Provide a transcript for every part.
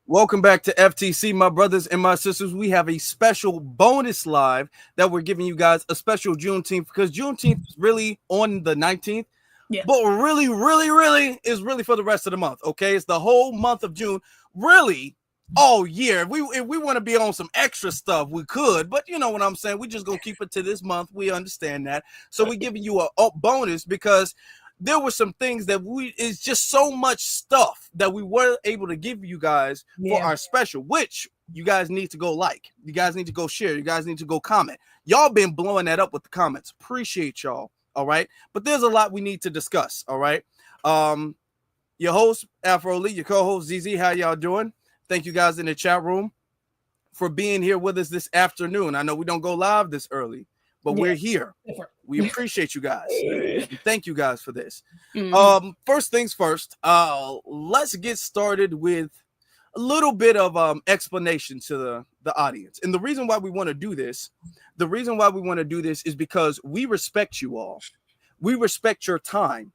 Welcome back to FTC, my brothers and my sisters. We have a special bonus live that we're giving you guys a special Juneteenth because Juneteenth is really on the 19th, but really is really for the rest of the month. Okay, it's the whole month of June, really all year. If we want to be on some extra stuff, we could, but you know what I'm saying. We just gonna keep it to this month. We understand that, so we're giving you a bonus because there were some things that it's just so much stuff that we weren't able to give you guys for our special, which you guys need to go like, you guys need to go share, you guys need to go comment. Y'all been blowing that up with the comments. Appreciate y'all. All right. But there's a lot we need to discuss. All right. Your host, Afro Elite, your co-host, ZEZE, how y'all doing? Thank you guys in the chat room for being here with us this afternoon. I know we don't go live this early, but we're here. We appreciate you guys. Thank you guys for this. First things first, let's get started with a little bit of explanation to the audience. And the reason why we want to do this, is because we respect you all. We respect your time.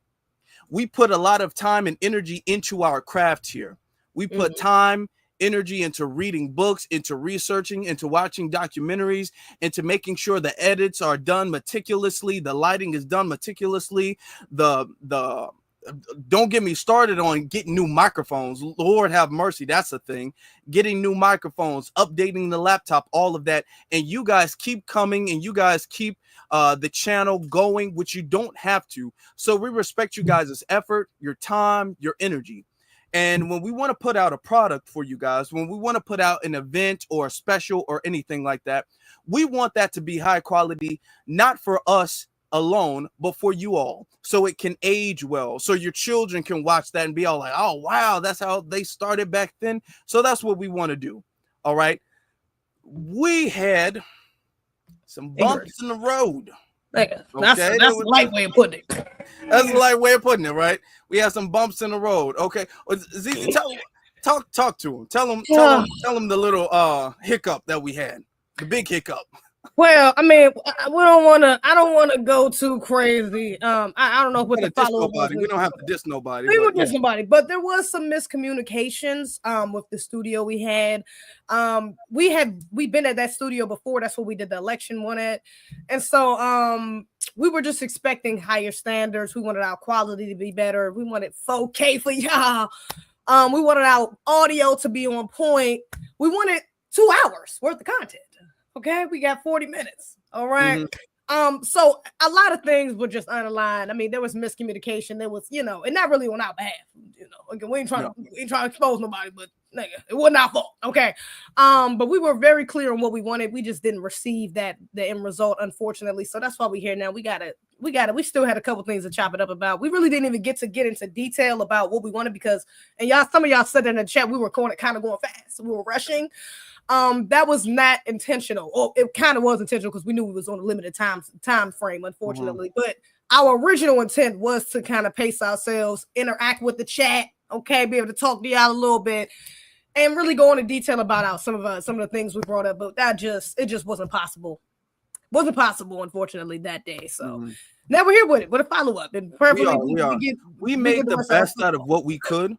We put a lot of time and energy into our craft here. We put time, energy into reading books, into researching, into watching documentaries, into making sure the edits are done meticulously, the lighting is done meticulously, don't get me started on getting new microphones. Lord have mercy, that's a thing. Getting new microphones, updating the laptop, all of that. And you guys keep coming and you guys keep the channel going, which you don't have to. So we respect you guys' effort, your time, your energy. And when we want to put out a product for you guys, when we want to put out an event or a special or anything like that, we want that to be high quality, not for us alone, but for you all, so it can age well, so your children can watch that and be all like, oh, wow, that's how they started back then. So that's what we want to do. All right. We had some bumps in the road. That's a light way of putting it. That's a light way of putting it, right? We have some bumps in the road. Okay, ZEZE, talk to him. Tell him the little hiccup that we had, the big hiccup. Well, I mean, I don't want to go too crazy. I don't know what the follow-up was. We don't have to diss nobody. We would diss nobody, but there was some miscommunications with the studio we had. We've been at that studio before. That's what we did the election one at, and so we were just expecting higher standards. We wanted our quality to be better. We wanted 4K for y'all. We wanted our audio to be on point. We wanted 2 hours worth of content. Okay, we got 40 minutes. All right. So a lot of things were just unaligned. I mean, there was miscommunication. There was, and not really on our behalf. Again, we ain't trying to expose nobody, but nigga, it wasn't our fault. Okay. But we were very clear on what we wanted. We just didn't receive the end result, unfortunately. So that's why we're here now. We still had a couple things to chop it up about. We really didn't even get into detail about what we wanted because, and some of y'all said in the chat, we were kind of going fast. We were rushing. That was not intentional. Or it kind of was intentional because we knew we was on a limited time frame, unfortunately. But our original intent was to kind of pace ourselves, interact with the chat, okay, be able to talk to y'all a little bit, and really go into detail about some of the things we brought up. But it just wasn't possible. Wasn't possible, unfortunately, that day. So now we're here with it, with a follow-up. And we made the best out of what we could.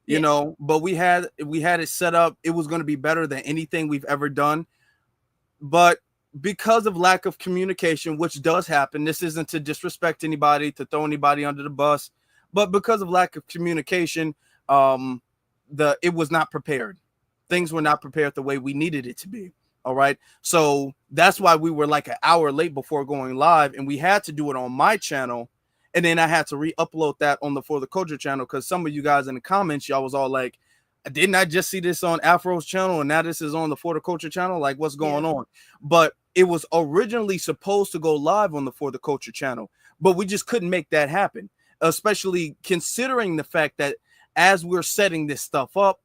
But we had it set up. It was going to be better than anything we've ever done. But because of lack of communication, which does happen, this isn't to disrespect anybody, to throw anybody under the bus, but because of lack of communication, it was not prepared. Things were not prepared the way we needed it to be. All right. So that's why we were like an hour late before going live, and we had to do it on my channel. And then I had to re-upload that on the For the Culture channel because some of you guys in the comments, y'all was all like, didn't I just see this on Afro's channel and now this is on the For the Culture channel? Like, what's going on? But it was originally supposed to go live on the For the Culture channel, but we just couldn't make that happen, especially considering the fact that as we're setting this stuff up,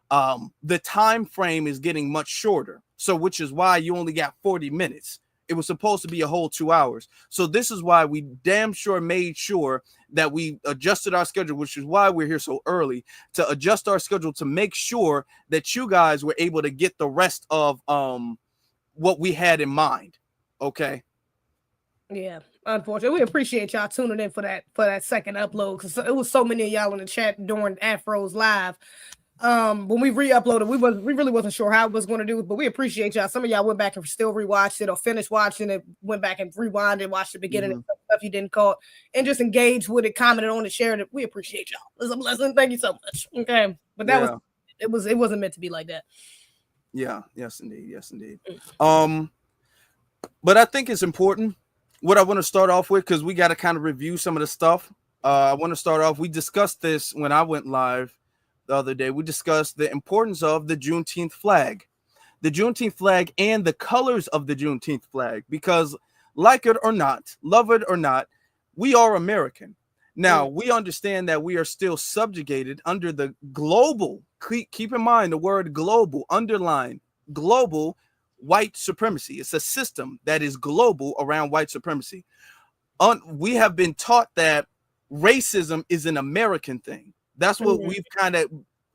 the time frame is getting much shorter. So which is why you only got 40 minutes. It was supposed to be a whole 2 hours. So this is why we damn sure made sure that we adjusted our schedule, which is why we're here so early, to adjust our schedule to make sure that you guys were able to get the rest of what we had in mind. Okay. Yeah, unfortunately, we appreciate y'all tuning in for that second upload because it was so many of y'all in the chat during Afro's live. When we re-uploaded, we really wasn't sure how it was going to do it, but we appreciate y'all. Some of y'all went back and still rewatched it or finished watching it, went back and rewind and watched the beginning and stuff you didn't call it, and just engaged with it, commented on it, shared it. We appreciate y'all. It's a blessing. Thank you so much. Okay, but that was it wasn't meant to be like that. Yeah. Yes, indeed. Yes, indeed. But I think it's important. What I want to start off with, because we got to kind of review some of the stuff. I want to start off. We discussed this when I went live the other day. We discussed the importance of the Juneteenth flag, and the colors of the Juneteenth flag, because like it or not, love it or not, we are American. Now, we understand that we are still subjugated under the global, keep in mind the word global, underline global white supremacy. It's a system that is global around white supremacy. We have been taught that racism is an American thing. That's what we've kind of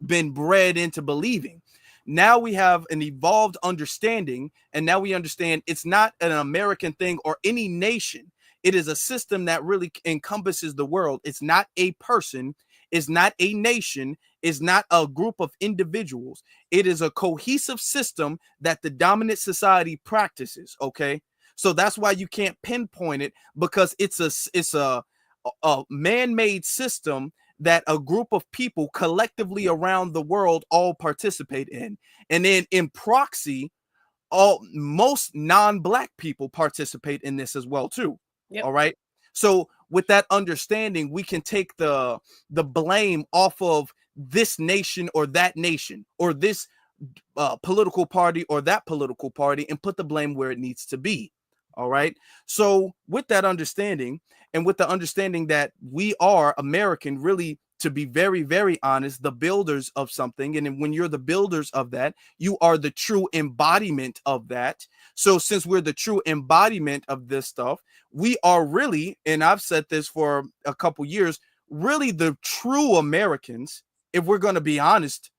been bred into believing. Now we have an evolved understanding, and now we understand it's not an American thing or any nation. It is a system that really encompasses the world. It's not a person. It's not a nation. It's not a group of individuals. It is a cohesive system that the dominant society practices. Okay, so that's why you can't pinpoint it, because it's a man-made system that a group of people collectively around the world all participate in. And then in proxy, most non-black people participate in this as well too. Yep. All right. So with that understanding, we can take the blame off of this nation or that nation or this political party or that political party and put the blame where it needs to be. All right. So with that understanding, and with the understanding that we are American, really, to be very, very honest, the builders of something. And when you're the builders of that, you are the true embodiment of that. So since we're the true embodiment of this stuff, we are really, and I've said this for a couple years, really the true Americans. If we're going to be honest,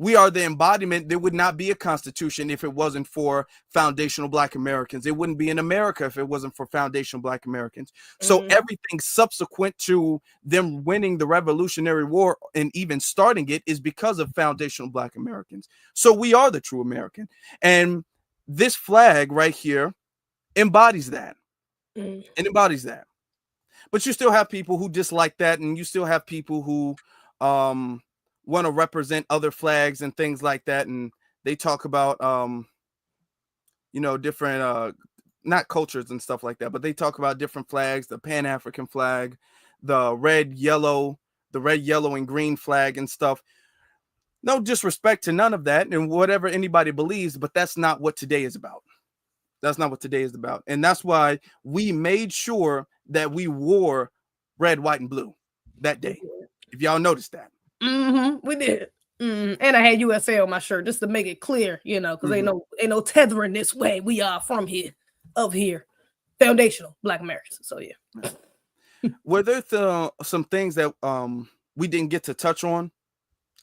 we are the embodiment. There would not be a constitution if it wasn't for foundational Black Americans. It wouldn't be in America if it wasn't for foundational Black Americans. So everything subsequent to them winning the Revolutionary War and even starting it is because of foundational Black Americans. So we are the true American. And this flag right here embodies that. It embodies that. But you still have people who dislike that, and you still have people who want to represent other flags and things like that, and they talk about different not cultures and stuff like that, but they talk about different flags, the Pan-African flag, the red, yellow and green flag and stuff. No disrespect to none of that and whatever anybody believes, but that's not what today is about. That's not what today is about. And that's why we made sure that we wore red, white, and blue that day. If y'all noticed that. We did. And I had USA on my shirt just to make it clear, because ain't no tethering this way. We are from here, of here, foundational Black Americans. So yeah. Were there some things that we didn't get to touch on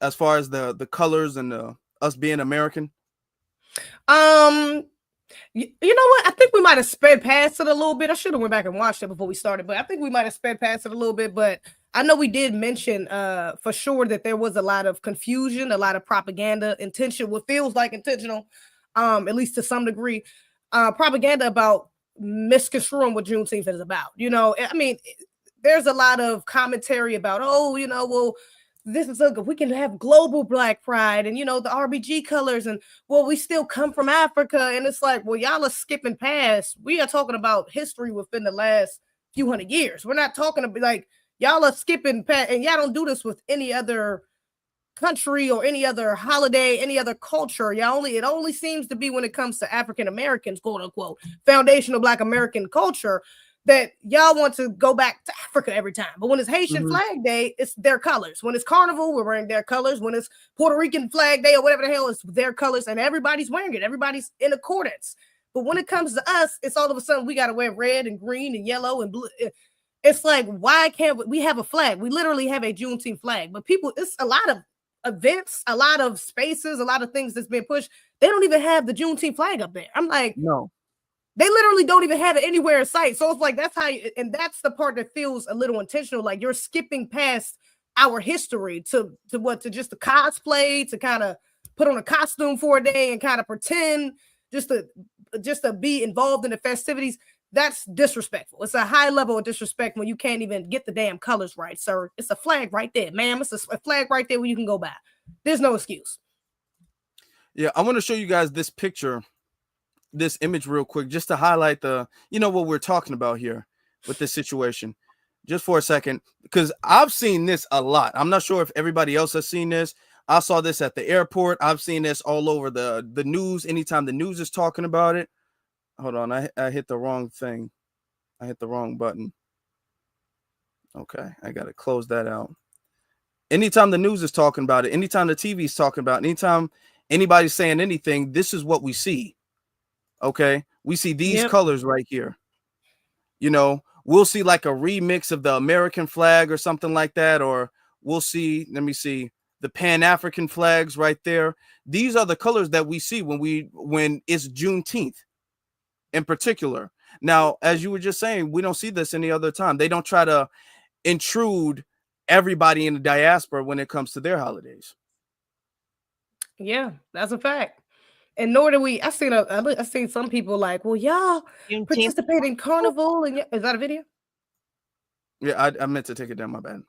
as far as the colors and us being American? You know what? I think we might have sped past it a little bit. I should have went back and watched it before we started, but I think we might have sped past it a little bit. But I know we did mention for sure that there was a lot of confusion, a lot of propaganda, what feels like intentional, at least to some degree, propaganda about misconstruing what Juneteenth is about. I mean, there's a lot of commentary about, this is we can have global Black pride and, the RBG colors and, we still come from Africa. And it's like, y'all are skipping past. We are talking about history within the last few hundred years. We're not talking about like, y'all are skipping past, and y'all don't do this with any other country or any other holiday, any other culture. It only seems to be when it comes to African Americans, quote unquote, foundational Black American culture, that y'all want to go back to Africa every time. But when it's Haitian Flag Day, it's their colors. When it's Carnival, we're wearing their colors. When it's Puerto Rican Flag Day or whatever the hell, it's their colors, and everybody's wearing it. Everybody's in accordance. But when it comes to us, it's all of a sudden we got to wear red and green and yellow and blue. It's like, why can't we have a flag? We literally have a Juneteenth flag, but it's a lot of events, a lot of spaces, a lot of things that's been pushed. They don't even have the Juneteenth flag up there. I'm like, no. They literally don't even have it anywhere in sight. So it's like, that's the part that feels a little intentional. Like you're skipping past our history, to just to cosplay, to kind of put on a costume for a day and kind of pretend just to be involved in the festivities. That's disrespectful. It's a high level of disrespect when you can't even get the damn colors right, sir. It's a flag right there, ma'am. It's a flag right there where you can go by. There's no excuse. Yeah, I want to show you guys this picture, this image real quick, just to highlight what we're talking about here with this situation. Just for a second, because I've seen this a lot. I'm not sure if everybody else has seen this. I saw this at the airport. I've seen this all over the news. Anytime the news is talking about it. Hold on, I hit the wrong thing. I hit the wrong button. Okay, I got to close that out. Anytime the news is talking about it, anytime the TV is talking about it, anytime anybody's saying anything, this is what we see. Okay, we see these colors right here. We'll see like a remix of the American flag or something like that, or we'll see, let me see, the Pan-African flags right there. These are the colors that we see when it's Juneteenth in particular. Now, as you were just saying, we don't see this any other time. They don't try to intrude everybody in the diaspora when it comes to their holidays. Yeah, that's a fact. And nor do we. I seen some people like, well, y'all participate in Carnival, and is that a video? Yeah, I meant to take it down. My bad.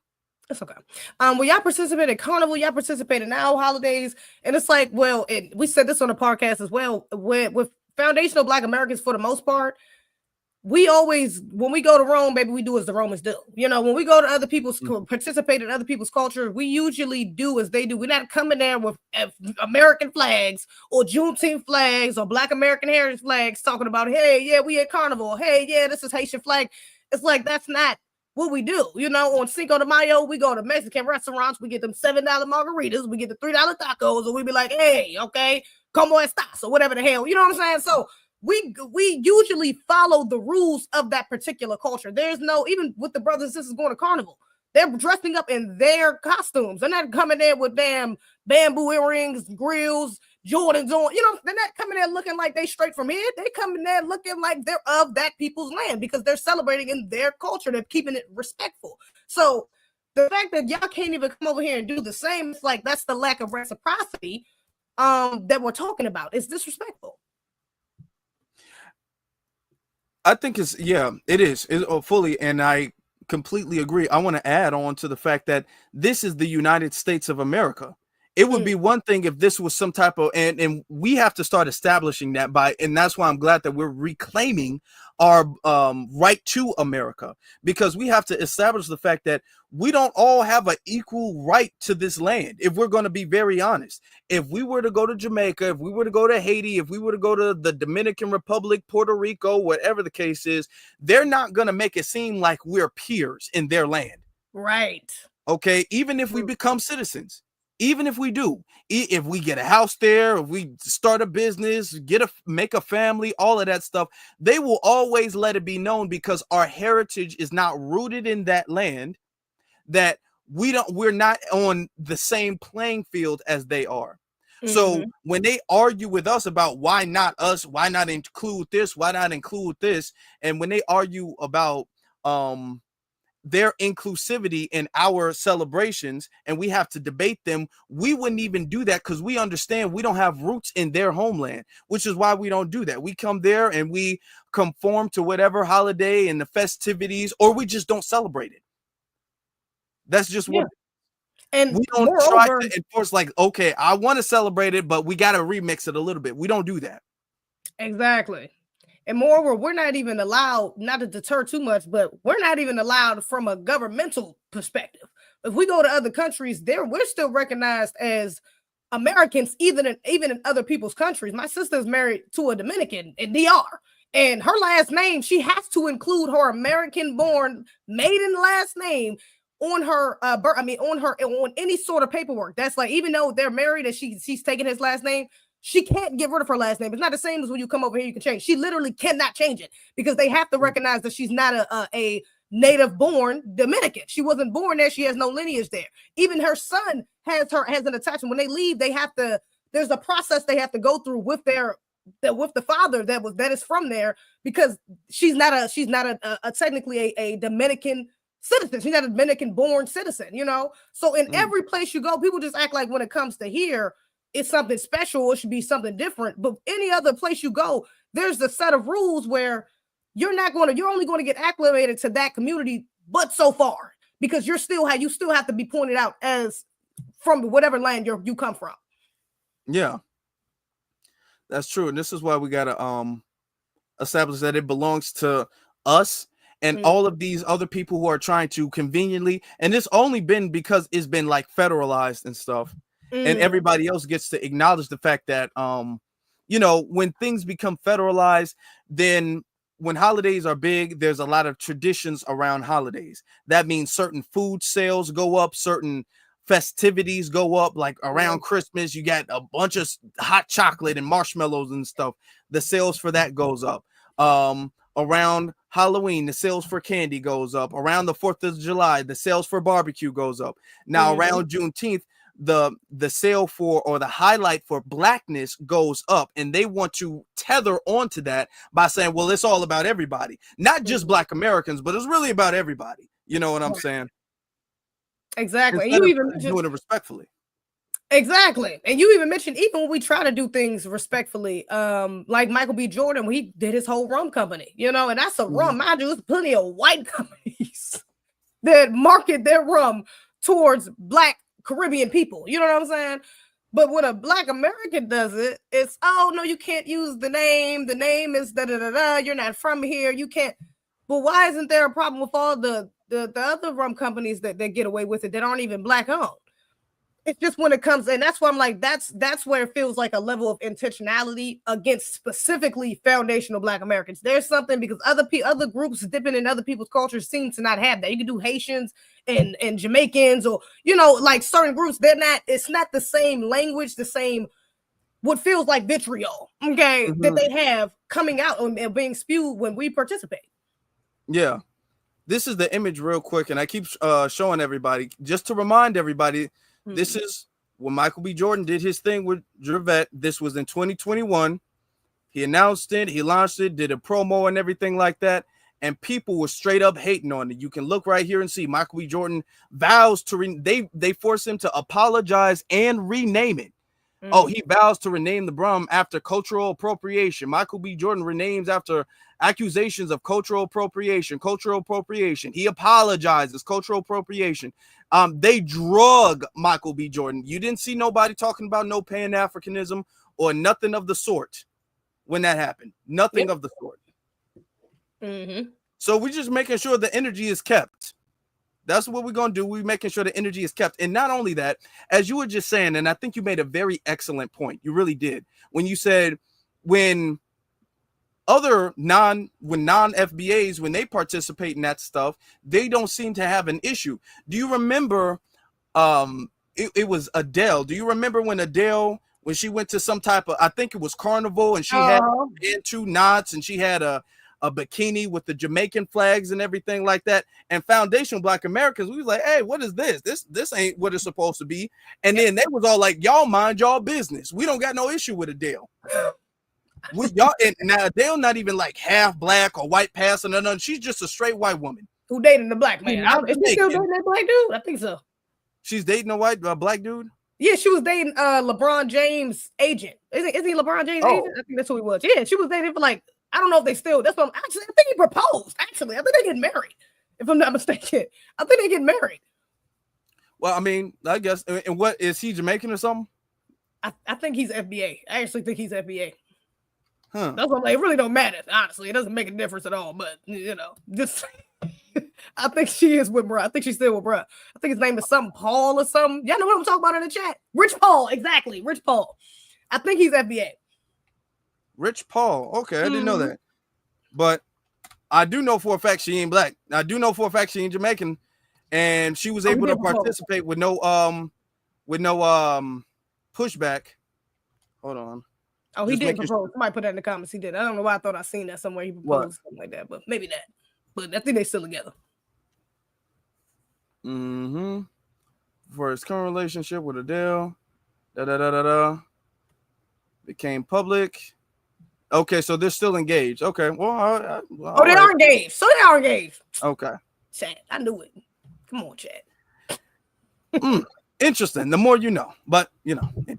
It's okay. Well, y'all participate in Carnival, y'all participate in our holidays, and it's like, well, we said this on the podcast as well. With foundational Black Americans, for the most part, we always, when we go to Rome, baby, we do as the Romans do. When we go to other people's, participate in other people's culture, we usually do as they do. We're not coming there with American flags or Juneteenth flags or Black American heritage flags talking about, hey, yeah, we at Carnival. Hey, yeah, this is Haitian flag. It's like, that's not what we do. On Cinco de Mayo, we go to Mexican restaurants, we get them $7 margaritas, we get the $3 tacos, and we be like, hey, okay, como estas, or whatever the hell, you know what I'm saying? So we usually follow the rules of that particular culture. There's no, even with the brothers and sisters going to Carnival, they're dressing up in their costumes. They're not coming there with damn bamboo earrings, grills, Jordans on. They're not coming there looking like they straight from here. They coming there looking like they're of that people's land because they're celebrating in their culture. They're keeping it respectful. So the fact that y'all can't even come over here and do the same, it's like that's the lack of reciprocity that we're talking about. It's disrespectful. I think it is fully, and I completely agree. I want to add on to the fact that this is the United States of America. It would be one thing if this was some type of, and we have to start establishing that and that's why I'm glad that we're reclaiming our right to America, because we have to establish the fact that we don't all have an equal right to this land. If we're going to be very honest, if we were to go to Jamaica, if we were to go to Haiti, if we were to go to the Dominican Republic, Puerto Rico, whatever the case is, they're not going to make it seem like we're peers in their land. Right. Okay. Even if we become citizens. Even if we do, if we get a house there, if we start a business, make a family, all of that stuff, they will always let it be known, because our heritage is not rooted in that land, that we're not on the same playing field as they are. So when they argue with us about why not us, why not include this, why not include this, and when they argue about their inclusivity in our celebrations, and we have to debate them, we wouldn't even do that, because we understand we don't have roots in their homeland, which is why we don't do that. We come there and we conform to whatever holiday and the festivities, or we just don't celebrate it. That's just what. And we don't try to enforce, like, okay, I want to celebrate it, but we got to remix it a little bit. We don't do that. Exactly. And moreover, we're not even allowed, not to deter too much, but we're not even allowed from a governmental perspective. If we go to other countries, we're still recognized as Americans, even in other people's countries. My sister's married to a Dominican in DR, and her last name, she has to include her American-born maiden last name on her on any sort of paperwork. That's like, even though they're married and she's taking his last name, she can't get rid of her last name. It's not the same as when you come over here, you can change. She literally cannot change it, because they have to recognize that she's not a native born Dominican. She wasn't born there. She has no lineage there. Even her son has an attachment. When they leave, there's a process they have to go through with the father that is from there, because she's not technically a Dominican citizen. She's not a Dominican-born citizen, you know? So in every place you go, people just act like when it comes to here, it's something special. It should be something different. But any other place you go, there's a set of rules where you're only going to get acclimated to that community, but so far, because you still have to be pointed out as from whatever land you come from. Yeah, that's true. And this is why we got to establish that it belongs to us and all of these other people who are trying to conveniently, and it's only been because it's been like federalized and stuff, and everybody else gets to acknowledge the fact that you know, when things become federalized, then when holidays are big, there's a lot of traditions around holidays. That means certain food sales go up, certain festivities go up, like around Christmas you got a bunch of hot chocolate and marshmallows and stuff. The sales for that goes up. Around Halloween, the sales for candy goes up. Around the 4th of July, the sales for barbecue goes up. Now around Juneteenth, the sale for, or the highlight for Blackness goes up, and they want to tether onto that by saying, well, it's all about everybody, not just Black Americans, but it's really about everybody. You know what I'm saying? Exactly. Instead you even doing it respectfully. Exactly. And you even mentioned, even when we try to do things respectfully, like Michael B. Jordan, when he did his whole rum company, you know, and that's a rum. Mind you, there's plenty of white companies that market their rum towards Black Caribbean people. You know what I'm saying? But when a Black American does it, it's, oh, no, you can't use the name. The name is da-da-da-da. You're not from here. You can't. But why isn't there a problem with all the other rum companies that get away with it that aren't even Black owned? It's just when it comes, and that's why I'm like, that's where it feels like a level of intentionality against specifically foundational Black Americans. There's something, because other groups dipping in other people's cultures seem to not have that. You can do Haitians and Jamaicans, or, you know, like certain groups, it's not the same language, the same, what feels like vitriol, okay, that they have coming out and being spewed when we participate. Yeah. This is the image real quick, and I keep showing everybody, just to remind everybody, this is when Michael B. Jordan did his thing with Gervais. This was in 2021. He announced it, he launched it, did a promo and everything like that, and people were straight up hating on it. You can look right here and see Michael B. Jordan vows to they forced him to apologize and rename it. Oh, he vows to rename the rum after cultural appropriation. Michael B. Jordan renames after accusations of cultural appropriation. He apologizes, cultural appropriation. They drug Michael B. Jordan. You didn't see nobody talking about no Pan-Africanism or nothing of the sort when that happened. Nothing of the sort. So we're just making sure the energy is kept. That's what we're going to do. We're making sure the energy is kept. And not only that, as you were just saying, and I think you made a very excellent point. You really did. When you said when non-FBAs, when they participate in that stuff, they don't seem to have an issue. Do you remember it was Adele? Do you remember when Adele, when she went to some type of, I think it was Carnival, and she had two knots, and she had a bikini with the Jamaican flags and everything like that, and foundational Black Americans, we was like, hey, what is this? This ain't what it's supposed to be. And then they was all like, y'all mind y'all business. We don't got no issue with Adele. Y'all, and now Adele not even like half Black or white passing or nothing. She's just a straight white woman who dating the Black man. Is she still dating that Black dude? I think so. She's dating a Black dude. Yeah, she was dating LeBron James' agent. Isn't he LeBron James' agent? I think that's who he was. Yeah, she was dating for like, I don't know if they still. That's what I think he proposed. Actually, I think they get married. If I'm not mistaken, I think they get married. Well, I mean, I guess. And what is he, Jamaican or something? I think he's FBA. I actually think he's FBA. Huh. That's what I'm like. It really don't matter. Honestly, it doesn't make a difference at all. But you know, just I think she is with bruh. I think she's still with bruh. I think his name is something Paul or something. Y'all know what I'm talking about in the chat? Rich Paul, exactly. Rich Paul. I think he's FBA. Rich Paul. Okay, I didn't know that. But I do know for a fact she ain't Black. I do know for a fact she ain't Jamaican, and she was able to participate with no pushback. Hold on. Oh, he did propose. Somebody put that in the comments. He did. I don't know why I thought I seen that somewhere. He proposed something like that, but maybe that. But I think they still together. For his current relationship with Adele, became public. Okay, so they're still engaged. Okay, well, they are engaged. So they are engaged. Okay. Chad. I knew it. Come on, Chad. Interesting. The more you know. But, anyway.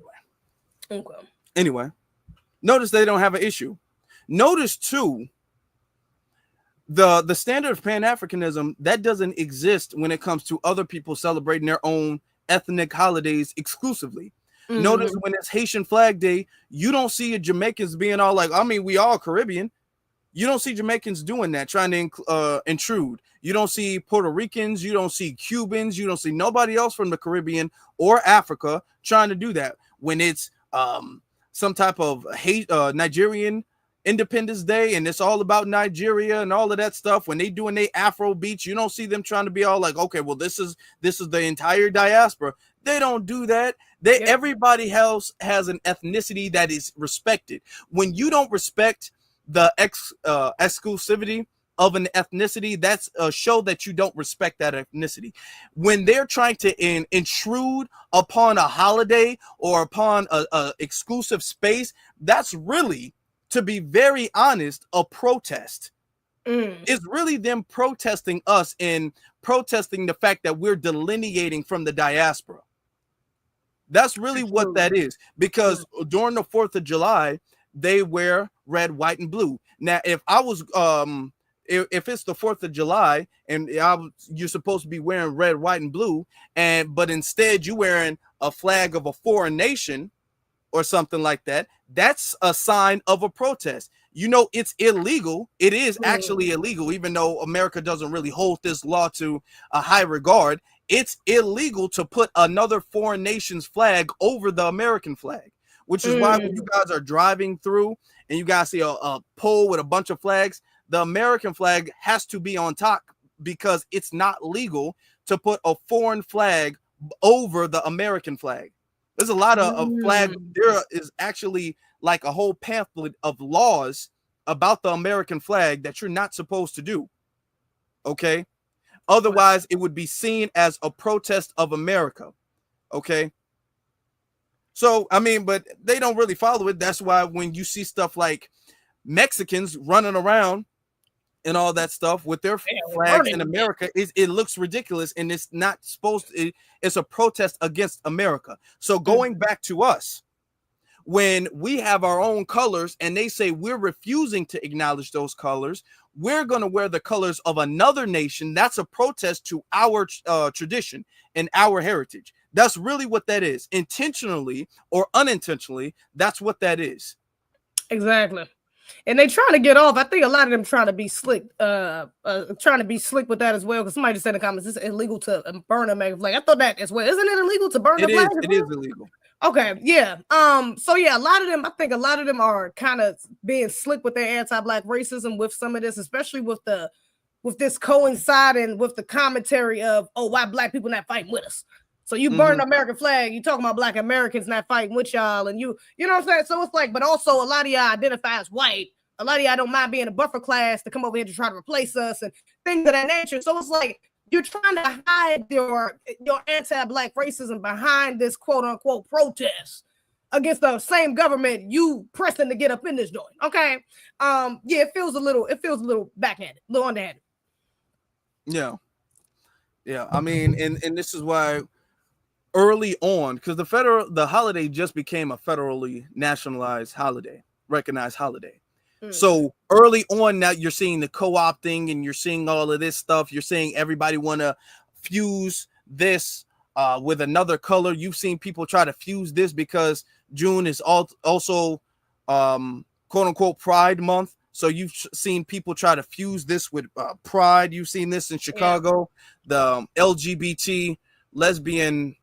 Okay. Anyway, notice they don't have an issue. Notice, too, the standard of Pan-Africanism, that doesn't exist when it comes to other people celebrating their own ethnic holidays exclusively. Notice when it's Haitian Flag Day, you don't see Jamaicans being all like, we all Caribbean. You don't see Jamaicans doing that, trying to intrude. You don't see Puerto Ricans. You don't see Cubans. You don't see nobody else from the Caribbean or Africa trying to do that. When it's some type of Nigerian Independence Day and it's all about Nigeria and all of that stuff, when they doing their Afro beats, you don't see them trying to be all like, okay, well, this is the entire diaspora. They don't do that. Everybody else has an ethnicity that is respected. When you don't respect the exclusivity of an ethnicity, that's a show that you don't respect that ethnicity. When they're trying to intrude upon a holiday or upon a exclusive space, that's really, to be very honest, a protest. It's really them protesting us and protesting the fact that we're delineating from the diaspora. That's really what that is, because during the 4th of July, they wear red, white, and blue. Now, if I was, if it's the 4th of July and you're supposed to be wearing red, white, and blue, but instead you're wearing a flag of a foreign nation or something like that, that's a sign of a protest. It's illegal. It is actually illegal, even though America doesn't really hold this law to a high regard. It's illegal to put another foreign nation's flag over the American flag, which is why when you guys are driving through and you guys see a pole with a bunch of flags, the American flag has to be on top because it's not legal to put a foreign flag over the American flag. There's a lot of flags. There is actually like a whole pamphlet of laws about the American flag that you're not supposed to do. Okay. Otherwise, it would be seen as a protest of America. Okay. So, but they don't really follow it. That's why when you see stuff like Mexicans running around and all that stuff with their flags in America, it looks ridiculous, and it's not supposed to. It's a protest against America. So going back to us, when we have our own colors and they say we're refusing to acknowledge those colors, we're going to wear the colors of another nation. That's a protest to our tradition and our heritage. That's really what that is. Intentionally or unintentionally, that's what that is. Exactly. And they trying to get off. I think a lot of them trying to be slick, with that as well. Because somebody just said in the comments, it's illegal to burn a American flag. I thought that as well. Isn't it illegal to burn a flag? It is illegal. Okay, yeah. So yeah, I think a lot of them are kind of being slick with their anti-Black racism with some of this, especially with this coinciding with the commentary of, why Black people not fighting with us. So you burn the American flag, you talking about Black Americans not fighting with y'all, and you know what I'm saying? So it's like, but also a lot of y'all identify as white. A lot of y'all don't mind being a buffer class to come over here to try to replace us and things of that nature. So it's like you're trying to hide your anti-Black racism behind this quote unquote protest against the same government you pressing to get up in this joint. Okay. It feels a little backhanded, a little underhanded. Yeah. And this is why early on, because the holiday just became a federally nationalized holiday, recognized holiday. So early on, now you're seeing the co-opting and you're seeing all of this stuff. You're seeing everybody want to fuse this with another color. You've seen people try to fuse this because June is also quote unquote Pride Month. So you've seen people try to fuse this with Pride. You've seen this in Chicago, the LGBT lesbian.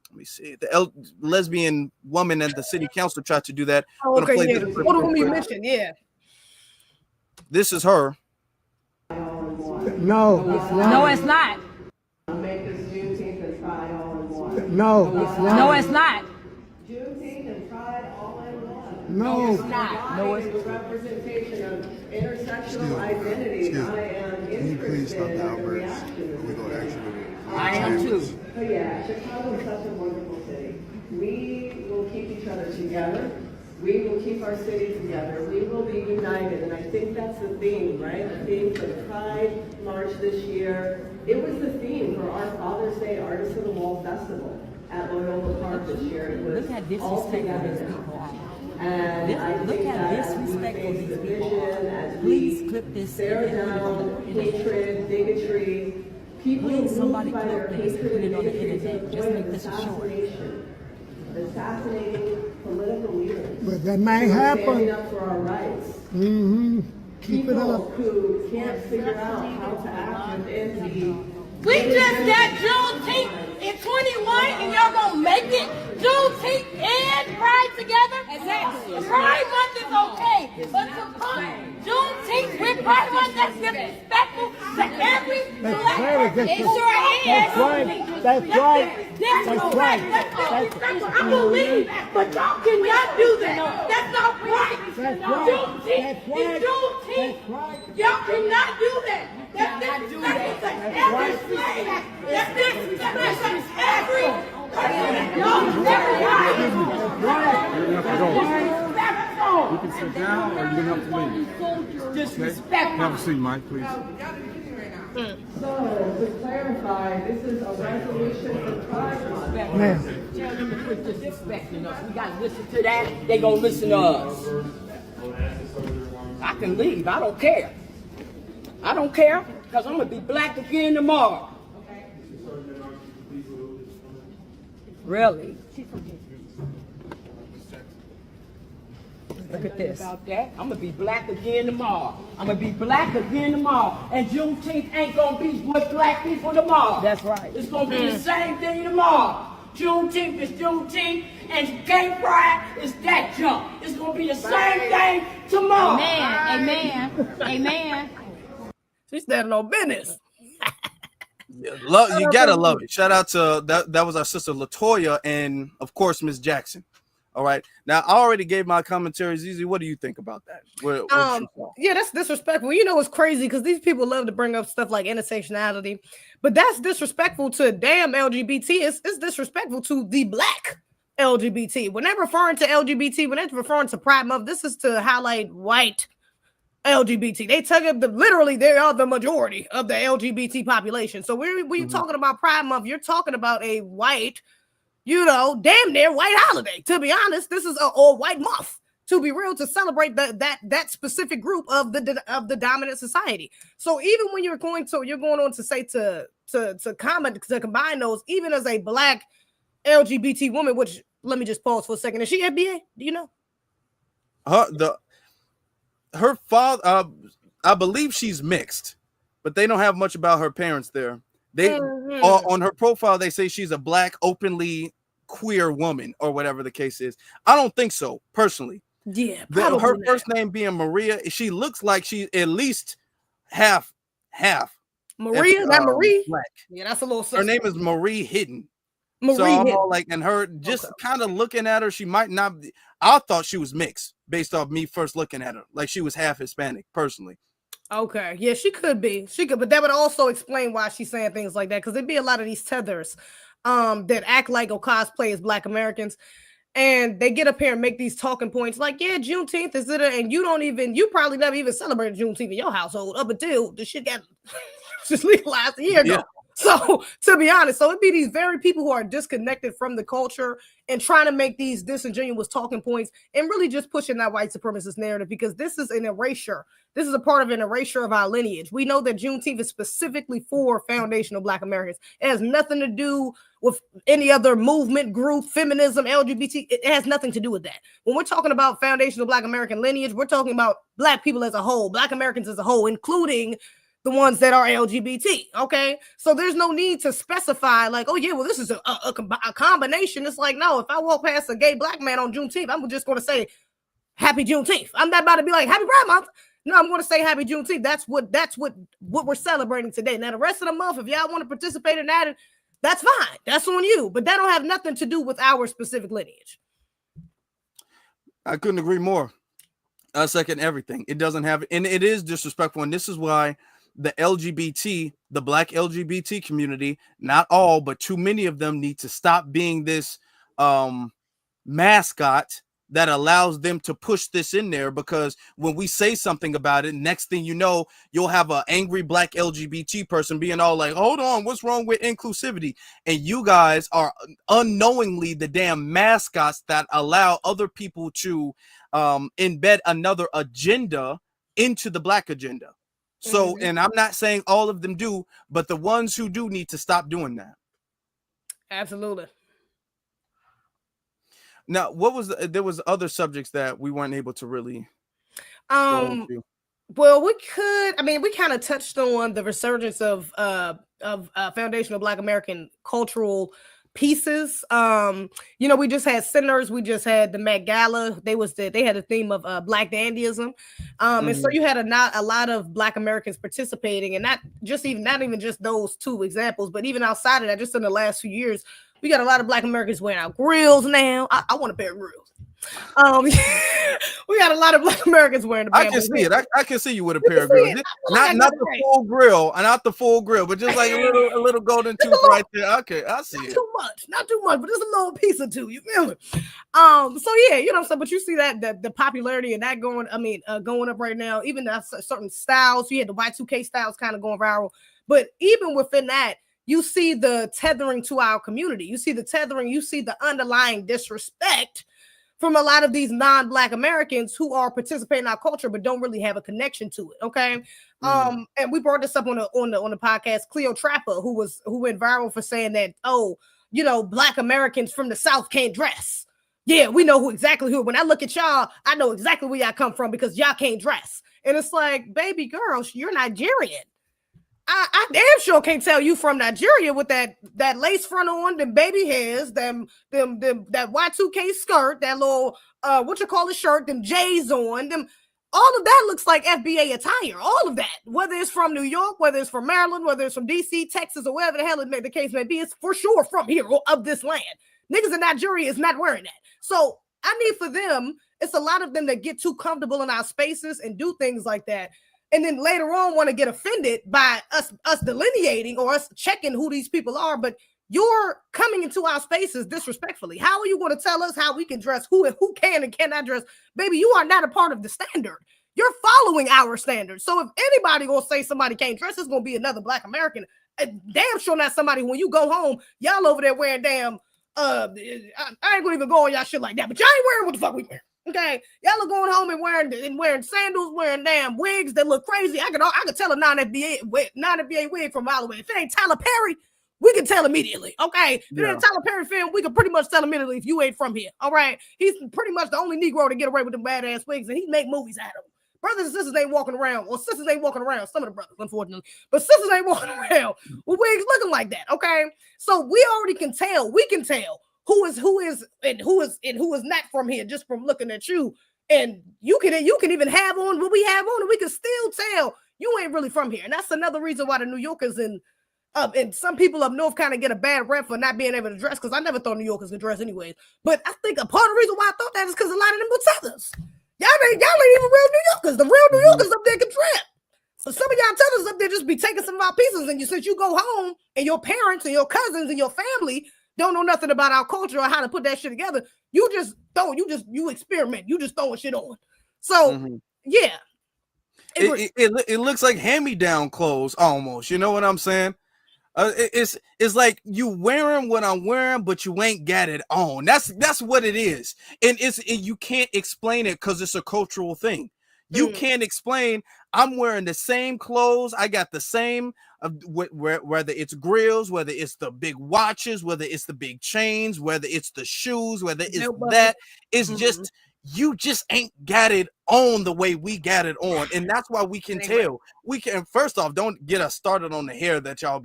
Let me see. The lesbian woman at the city council tried to do that. Oh, okay, yeah. What of them you mentioned? Yeah. This is her. No, it's not. Make this Juneteenth and Pride all in one. No, it's not. Juneteenth and Pride all in one. No, it's not. No, it's representation of intersectional identities. I am interested in the reaction. I am too. So yeah, Chicago is such a wonderful city. We will keep each other together. We will keep our city together. We will be united. And I think that's the theme, right? The theme for the Pride Pride March this year, it was the theme for our Father's Day Artists of the Wall Festival at Loyola Park this year. It was Look how disrespectful these people are. And Look how disrespectful these people are. Please clip this. Bear down hatred, bigotry. People Please, somebody moved by their clip this and hatred put it and on the bigotry to internet. the Just point make of this a short. assassinating political leaders. But that may who are happen. Standing up for our rights. Keep it People up. who can't figure out how to act within the. We just got Juneteenth in 21 and y'all gonna make it? Juneteenth and Pride together? Exactly. Pride Month is okay, but to put Juneteenth with Pride Month, that's disrespectful to every black person. It sure is. That's right. That's right. That's right. That's disrespectful. I believe, but y'all cannot do that. That's not right. That's right. Juneteenth is Juneteenth. Y'all cannot do that. That's disrespectful to every slave. That's disrespectful to every person. Y'all, everybody. You can sit down or you're gonna have to leave. Disrespectful. Have a seat, Mike, please. So, to clarify, this is a resolution for Pride Month. Man, Tell them to quit disrespecting us. We gotta listen to that. They gonna listen to us. I can leave. I don't care. I don't care, because I'm gonna be black again tomorrow. Really? Look at this. About that, I'm gonna be black again tomorrow. I'm gonna be black again tomorrow. And Juneteenth ain't gonna be with black people tomorrow. That's right. It's gonna be the same thing tomorrow. Juneteenth is Juneteenth, and gay pride is that junk. It's gonna be the same thing tomorrow. Amen. Amen. Amen. She's standing on business. You gotta love it. Shout out to that was our sister Latoya and of course Miss Jackson. All right, now I already gave my commentary. ZEZE, what do you think about that? Yeah, that's disrespectful. You know, it's crazy because these people love to bring up stuff like intersectionality, but that's disrespectful to damn LGBT. It's disrespectful to the black LGBT. When they're referring to LGBT, when they're referring to Pride Month, this is to highlight white LGBT. They took it literally. They are the majority of the LGBT population. So when you're talking about Pride Month, you're talking about a white, damn near white holiday. To be honest, this is a white month. To be real, to celebrate that specific group of the dominant society. So even when you're going on to say to combine those, even as a black LGBT woman, which let me just pause for a second. Is she FBA? Do you know? Her father, I believe she's mixed, but they don't have much about her parents there. They on her profile, they say she's a black, openly queer woman or whatever the case is. I don't think so, personally. Yeah, her first name being Maria, she looks like she's at least half. Maria, that Marie? Black. Yeah, that's a little. Her name is Marie Hidden. Marie so I'm Hidden. all like, and her just kind of looking at her, she might not be. I thought she was mixed based off me first looking at her, like she was half Hispanic, personally. Okay, yeah, she could be. But that would also explain why she's saying things like that, because there'd be a lot of these tethers that act like or cosplay as Black Americans, and they get up here and make these talking points like, yeah, Juneteenth is it, and you probably never even celebrated Juneteenth in your household up until the shit got just legalized a year ago. Yeah. So to be honest, it'd be these very people who are disconnected from the culture and trying to make these disingenuous talking points and really just pushing that white supremacist narrative, because this is an erasure. This is a part of an erasure of our lineage. We know that Juneteenth is specifically for foundational Black Americans. It has nothing to do with any other movement, group, feminism, LGBT. It has nothing to do with that. When we're talking about foundational Black American lineage, we're talking about Black people as a whole, Black Americans as a whole, including the ones that are LGBT. Okay, so there's no need to specify like, oh yeah, well this is a combination. It's like, no, if I walk past a gay Black man on Juneteenth, I'm just going to say Happy Juneteenth. I'm not about to be like Happy Pride Month. No, I'm going to say Happy Juneteenth. That's what we're celebrating today. Now the rest of the month, if y'all want to participate in that, that's fine. That's on you. But that don't have nothing to do with our specific lineage. I couldn't agree more. I second everything. It doesn't have, and it is disrespectful, and this is why the Black LGBT community, not all, but too many of them, need to stop being this mascot that allows them to push this in there, because when we say something about it, next thing you know, you'll have an angry black LGBT person being all like, hold on, what's wrong with inclusivity? And you guys are unknowingly the damn mascots that allow other people to embed another agenda into the black agenda. So, and I'm not saying all of them do, but the ones who do need to stop doing that. Absolutely. Now, there was other subjects that we weren't able to really well, we kind of touched on the resurgence of foundational Black American cultural pieces. We just had Sinners, we just had the Met Gala. They had a theme of Black dandyism. And so you had a lot of Black Americans participating, and not even just those two examples, but even outside of that, just in the last few years, we got a lot of Black Americans wearing out grills now. I want a pair of grills. We got a lot of Black Americans wearing the bamboo. I can see it. I can see you with a pair of grills. Not the full grill, not the full grill, but just like a little golden tooth right there. Okay, I see it. Not too much, but just a little piece or two. You feel me? So yeah, you know what I'm saying. But you see that the popularity and that going up right now. Even certain styles, you had the Y2K styles kind of going viral. But even within that, you see the tethering to our community. You see the tethering. You see the underlying disrespect from a lot of these non-Black Americans who are participating in our culture but don't really have a connection to it. Okay. And we brought this up on the podcast, Cleo Trapper, who went viral for saying that, Black Americans from the South can't dress. Yeah, we know exactly who. When I look at y'all, I know exactly where y'all come from because y'all can't dress. And it's like, baby girl, you're Nigerian. I damn sure can't tell you from Nigeria with that lace front on, them baby hairs, that Y2K skirt, that little shirt, them J's on, them. All of that looks like FBA attire. All of that, whether it's from New York, whether it's from Maryland, whether it's from DC, Texas, or wherever the hell the case may be, it's for sure from here or of this land. Niggas in Nigeria is not wearing that. So I need for them, it's a lot of them that get too comfortable in our spaces and do things like that. And then later on want to get offended by us delineating or us checking who these people are, but you're coming into our spaces disrespectfully. How are you going to tell us how we can dress, who can and cannot dress? Baby, you are not a part of the standard. You're following our standards. So if anybody gonna say somebody can't dress, it's gonna be another Black American. Damn sure not somebody when you go home, y'all over there wearing damn. I ain't gonna even go on y'all shit like that, but y'all ain't wearing what the fuck we wearing. Okay, y'all are going home and wearing sandals, wearing damn wigs that look crazy. I could tell a non-FBA wig from a mile away. If it ain't Tyler Perry, we can tell immediately. Okay, if it ain't Tyler Perry film, we can pretty much tell immediately if you ain't from here. All right, he's pretty much the only Negro to get away with them badass wigs, and he make movies out of them. Brothers and sisters ain't walking around, or sisters ain't walking around. Some of the brothers, unfortunately, but sisters ain't walking around with wigs looking like that. Okay, so we already can tell. We can tell who is not from here just from looking at you. And you can even have on what we have on, and we can still tell you ain't really from here. And that's another reason why the New Yorkers and some people up north kind of get a bad rep for not being able to dress, because I never thought New Yorkers could dress anyways. But I think a part of the reason why I thought that is because a lot of them were tethers. Y'all ain't even real New Yorkers. The real New Yorkers up there can dress. So some of y'all tethers up there just be taking some of our pieces, and since you go home and your parents and your cousins and your family don't know nothing about our culture or how to put that shit together, you experiment. You just throwing shit on. So yeah. It looks like hand-me-down clothes almost. You know what I'm saying? It's like you wearing what I'm wearing, but you ain't got it on. That's what it is. And you can't explain it because it's a cultural thing. You can't explain, I'm wearing the same clothes. I got the same, whether it's grills, whether it's the big watches, whether it's the big chains, whether it's the shoes, whether it's that. It's just, you just ain't got it on the way we got it on. And that's why we can tell. We can, first off, don't get us started on the hair that y'all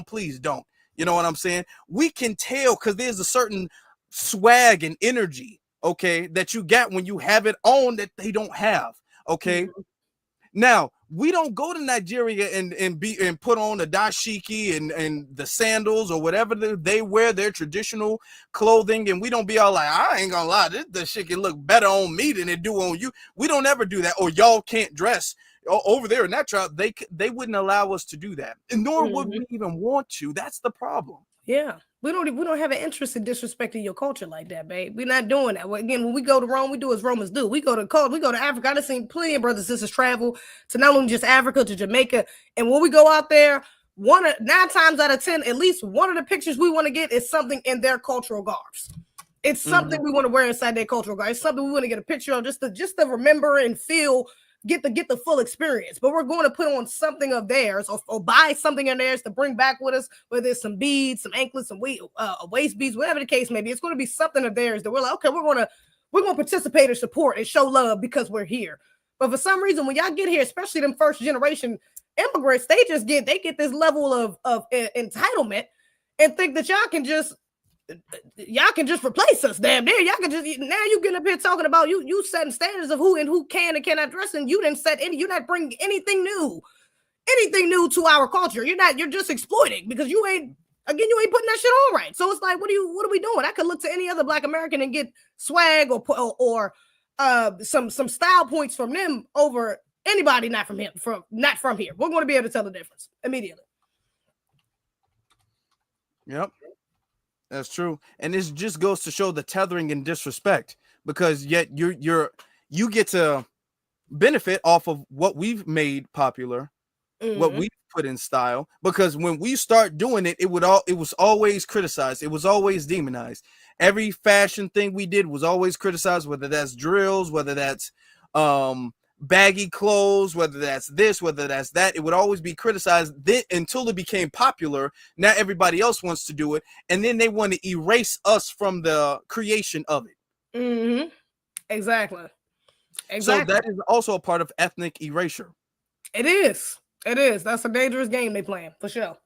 please don't. You know what I'm saying? We can tell because there's a certain swag and energy, okay, that you get when you have it on that they don't have. Okay. Now, we don't go to Nigeria and put on the dashiki and the sandals or whatever they wear, their traditional clothing, and we don't be all like, I ain't gonna lie, this shit can look better on me than it do on you. We don't ever do that. Or y'all can't dress over there in that tribe. They wouldn't allow us to do that, and nor would we even want to. That's the problem. Yeah. We don't have an interest in disrespecting your culture like that, babe. We're not doing that. Again, when we go to Rome, we do as Romans do. We go to Africa. I've seen plenty of brothers and sisters travel to not only just Africa, to Jamaica. And when we go out there, 9 times out of 10, at least one of the pictures we want to get is something in their cultural garbs. It's something we want to wear inside their cultural garb. It's something we want to get a picture of, just to remember and feel, get the full experience. But we're going to put on something of theirs, or buy something in theirs to bring back with us, whether it's some beads, some anklets, some waist beads, whatever the case may be. It's going to be something of theirs that we're like, okay, we're going to participate and support and show love because we're here. But for some reason, when y'all get here, especially them first generation immigrants, they get this level of entitlement and think that y'all can just replace us. Damn near, y'all can just, now you getting up here talking about you setting standards of who and who can and cannot dress, and you you're not bringing anything new to our culture. You're just exploiting, because you ain't putting that shit on right. So it's like, what are we doing? I could look to any other Black American and get swag or some style points from them over anybody not from here. We're going to be able to tell the difference immediately. Yep. That's true. And this just goes to show the tethering and disrespect, because yet you get to benefit off of what we've made popular, what we put in style, because when we start doing it, it was always criticized. It was always demonized. Every fashion thing we did was always criticized, whether that's drills, whether that's baggy clothes, whether that's this, whether that's that. It would always be criticized until it became popular. Now everybody else wants to do it, and then they want to erase us from the creation of it. Exactly. So that is also a part of ethnic erasure. It is. That's a dangerous game they playing, for sure.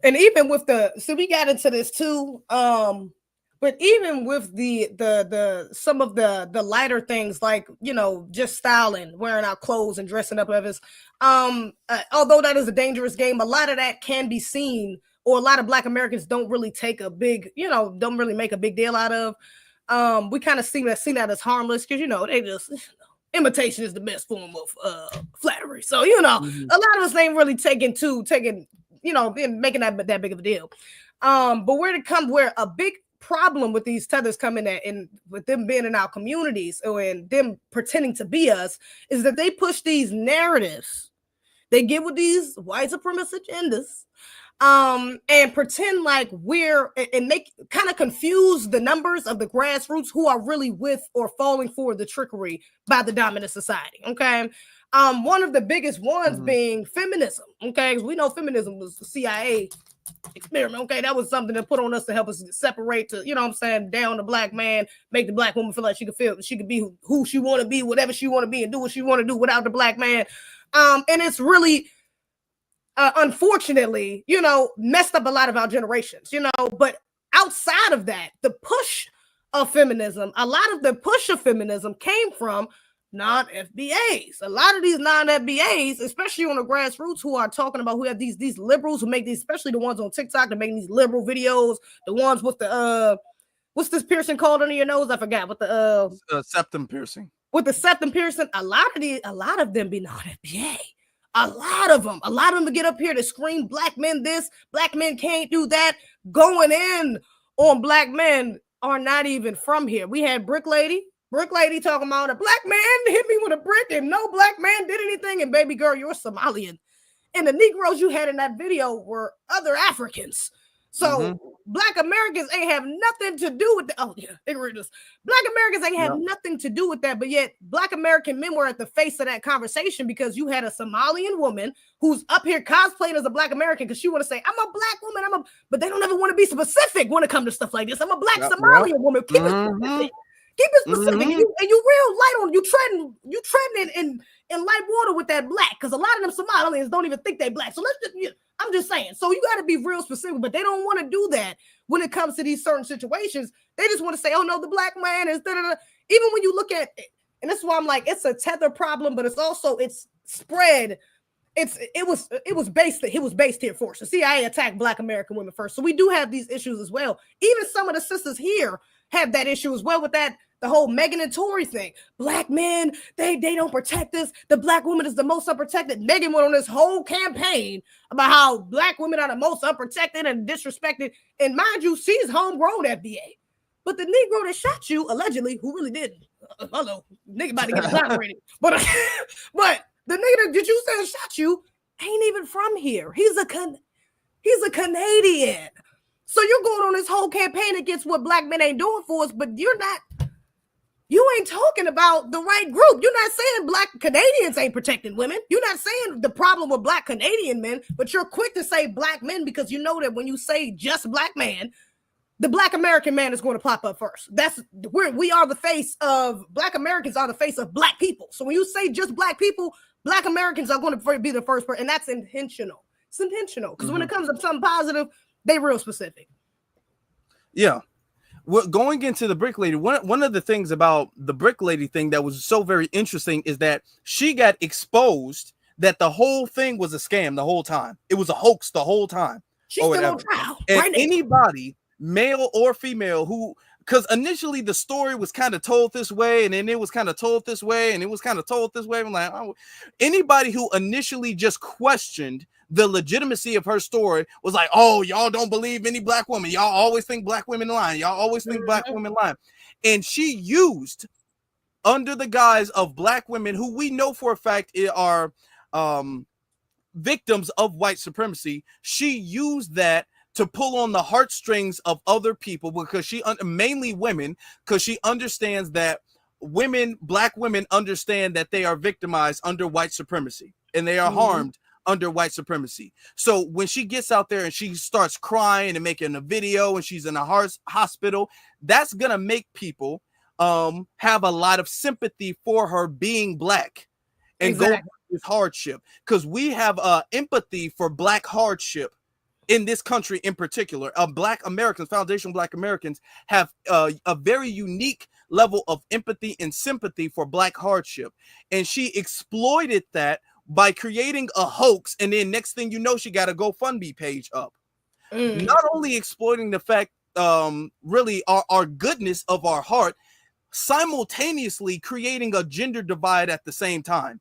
And even with we got into this too. But even with the some of the lighter things, like, just styling, wearing our clothes and dressing up others, although that is a dangerous game, a lot of that can be seen, or a lot of Black Americans don't really take don't really make a big deal out of. We kind of see that as harmless, because they just, imitation is the best form of flattery. So a lot of us ain't really taking making that big of a deal. But where a big problem with these tethers coming at, and with them being in our communities and them pretending to be us, is that they push these narratives. They get with these white supremacist agendas, and pretend like and make kind of confuse the numbers of the grassroots who are really with or falling for the trickery by the dominant society. Okay. One of the biggest ones being feminism. Okay. Because we know feminism was the CIA experiment. Okay, that was something to put on us to help us separate, to down the Black man, make the Black woman feel like she could be who she want to be, whatever she want to be, and do what she want to do without the Black man. And it's really unfortunately messed up a lot of our generations. But outside of that, the push of feminism, a lot of the push of feminism came from non-FBAs. A lot of these non-FBAs, especially on the grassroots, who are talking about, who have these liberals who make these, especially the ones on TikTok, they're making these liberal videos, the ones with the what's this piercing called under your nose? I forgot. With the septum piercing. With the septum piercing, a lot of them be non-FBA. A lot of them get up here to scream Black men this, Black men can't do that, going in on Black men are not even from here. We had Brick Lady talking about a Black man hit me with a brick and no Black man did anything, and baby girl, you're Somalian. And the Negroes you had in that video were other Africans. So Black Americans ain't have nothing to do with that. Oh yeah, Black Americans ain't have nothing to do with that, but yet Black American men were at the face of that conversation, because you had a Somalian woman who's up here cosplaying as a Black American because she want to say, I'm a Black woman, but they don't ever want to be specific when it comes to stuff like this. I'm a Black Somalian woman. Keep it specific. Keep it specific. And you real light on, you treading in light water with that Black, because a lot of them Somalians don't even think they Black. So I'm just saying. So you got to be real specific, but they don't want to do that when it comes to these certain situations. They just want to say, oh no, the Black man is da-da-da. Even when you look at it, and this is why I'm like, it's a tether problem, but it's spread. It was based here first. The CIA attacked Black American women first. So we do have these issues as well. Even some of the sisters here have that issue as well with that the whole Megan and Tory thing. Black men, they don't protect us. The black woman is the most unprotected. Megan went on this whole campaign about how black women are the most unprotected and disrespected. And mind you, she's homegrown FBA. But the Negro that shot you, allegedly, who really didn't. Hello, nigga about to get exonerated. But the nigga that you said shot you ain't even from here. He's a Canadian. So you're going on this whole campaign against what black men ain't doing for us, but you ain't talking about the right group. You're not saying black Canadians ain't protecting women. You're not saying the problem with black Canadian men, but you're quick to say black men because you know that when you say just black man, the black American man is going to pop up first. We are the face of black Americans are the face of black people. So when you say just black people, black Americans are going to be the first person, and that's intentional. It's intentional because when it comes to something positive, they real specific. Yeah. Well, going into the brick lady, one of the things about the brick lady thing that was so very interesting is that she got exposed that the whole thing was a scam the whole time. It was a hoax the whole time. She's still on trial. And right anybody, male or female, who, because initially the story was kind of told this way, and then it was kind of told this way, and it was kind of told this way. I'm like, anybody who initially just questioned the legitimacy of her story was like, oh, y'all don't believe any black woman. Y'all always think black women lying. Y'all always think black women lying. And she used, under the guise of black women who we know for a fact are victims of white supremacy, she used that to pull on the heartstrings of other people because mainly women, because she understands that black women understand that they are victimized under white supremacy and they are harmed under white supremacy. So when she gets out there and she starts crying and making a video and she's in a hospital, that's gonna make people have a lot of sympathy for her being black and go through this hardship, because we have empathy for black hardship in this country in particular. Black Americans, foundational black Americans, have a very unique level of empathy and sympathy for black hardship, and she exploited that by creating a hoax, and then next thing you know, she got a GoFundMe page up. Not only exploiting the fact, really our goodness of our heart, simultaneously creating a gender divide at the same time.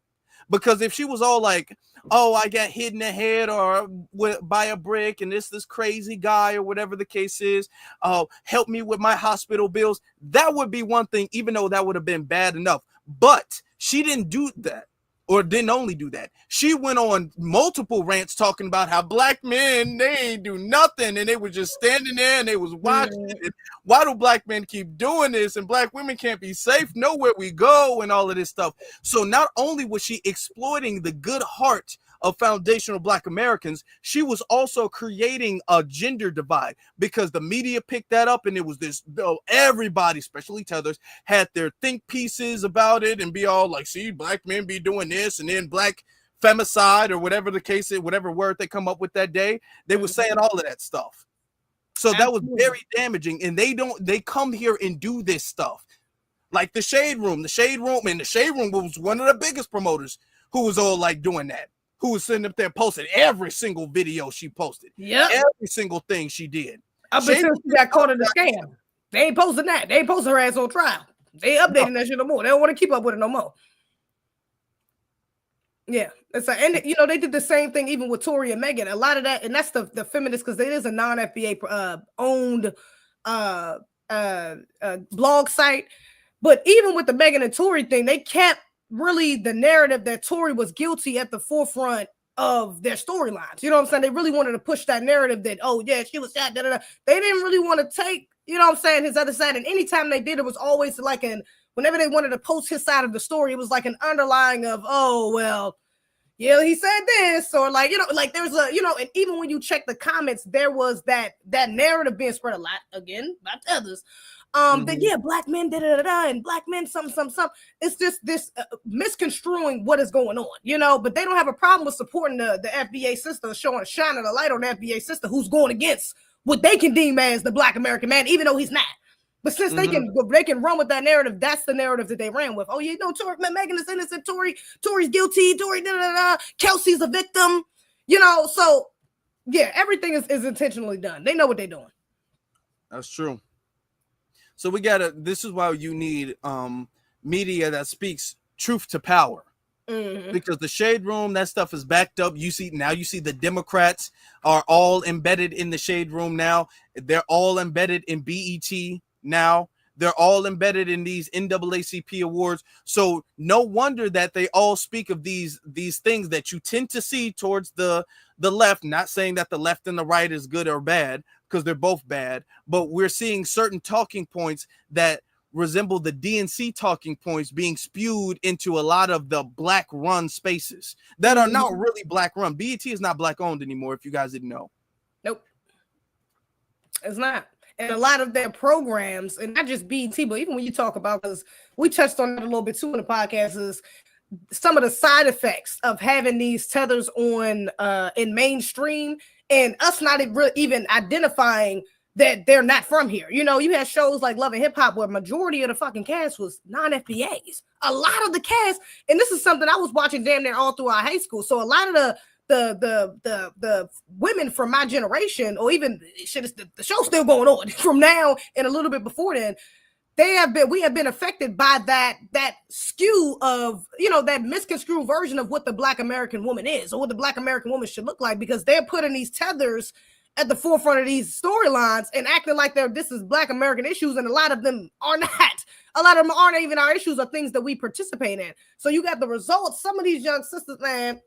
Because if she was all like, oh, I got hit in the head or by a brick and this crazy guy or whatever the case is, help me with my hospital bills, that would be one thing, even though that would have been bad enough. But she didn't do that. Or didn't only do that. She went on multiple rants talking about how black men, they ain't do nothing. And they were just standing there and they was watching it. Why do black men keep doing this? And black women can't be safe nowhere we go and all of this stuff. So not only was she exploiting the good heart of foundational black Americans, she was also creating a gender divide, because the media picked that up and it was this, everybody, especially tethers, had their think pieces about it and be all like, see, black men be doing this, and then black femicide or whatever the case is, whatever word they come up with that day, they were saying all of that stuff. So that was very damaging, and they come here and do this stuff. Like the Shade Room was one of the biggest promoters who was all like doing that. Who was sitting up there posting every single video she posted. Yeah. Every single thing she did. I bet she got caught in the scam. They ain't posting that. They ain't posting her ass on trial. They ain't updating that shit no more. They don't want to keep up with it no more. Yeah. It's like, and you know, they did the same thing even with Tory and Megan. A lot of that, and that's the feminists, because it is a non-FBA owned blog site. But even with the Megan and Tory thing, they kept really the narrative that Tory was guilty at the forefront of their storylines. You know what I'm saying? They really wanted to push that narrative that, oh yeah, she was shot. They didn't really want to take, you know what I'm saying, his other side. And anytime they did, it was always like whenever they wanted to post his side of the story, it was like an underlying of, oh, well, yeah, he said this, or like, you know, like there's a, you know, and even when you check the comments, there was that narrative being spread a lot, again, by others. That yeah, black men and black men something. It's just this misconstruing what is going on, you know. But they don't have a problem with supporting the FBA sister, shining a light on the FBA sister who's going against what they can deem as the black American man, even though he's not. But since they can run with that narrative, that's the narrative that they ran with. Oh, you know, Megan is innocent, Tory's guilty, Kelsey's a victim, you know. So yeah, everything is intentionally done. They know what they're doing. That's true. So this is why you need media that speaks truth to power. Because the shade room, that stuff is backed up. You see the Democrats are all embedded in the shade room now. They're all embedded in BET now. They're all embedded in these NAACP awards. So no wonder that they all speak of these things that you tend to see towards the left. Not saying that the left and the right is good or bad, because they're both bad, but we're seeing certain talking points that resemble the DNC talking points being spewed into a lot of the black run spaces that are not really black run. BET is not black owned anymore, if you guys didn't know. Nope, it's not. And a lot of their programs, and not just BET, but even when you talk about, because we touched on it a little bit too in the podcast, is some of the side effects of having these tethers on in mainstream, and us not even identifying that they're not from here. You know, you had shows like Love and Hip Hop where majority of the fucking cast was non-FBAs. A lot of the cast, and this is something I was watching damn near all throughout high school. So a lot of the women from my generation, or even the show's still going on from now and a little bit before then, we have been affected by that skew of, you know, that misconstrued version of what the Black American woman is, or what the Black American woman should look like, because they're putting these tethers at the forefront of these storylines and acting like this is Black American issues, and a lot of them are not. A lot of them aren't even our issues, or things that we participate in. So you got the results. Some of these young sisters, man,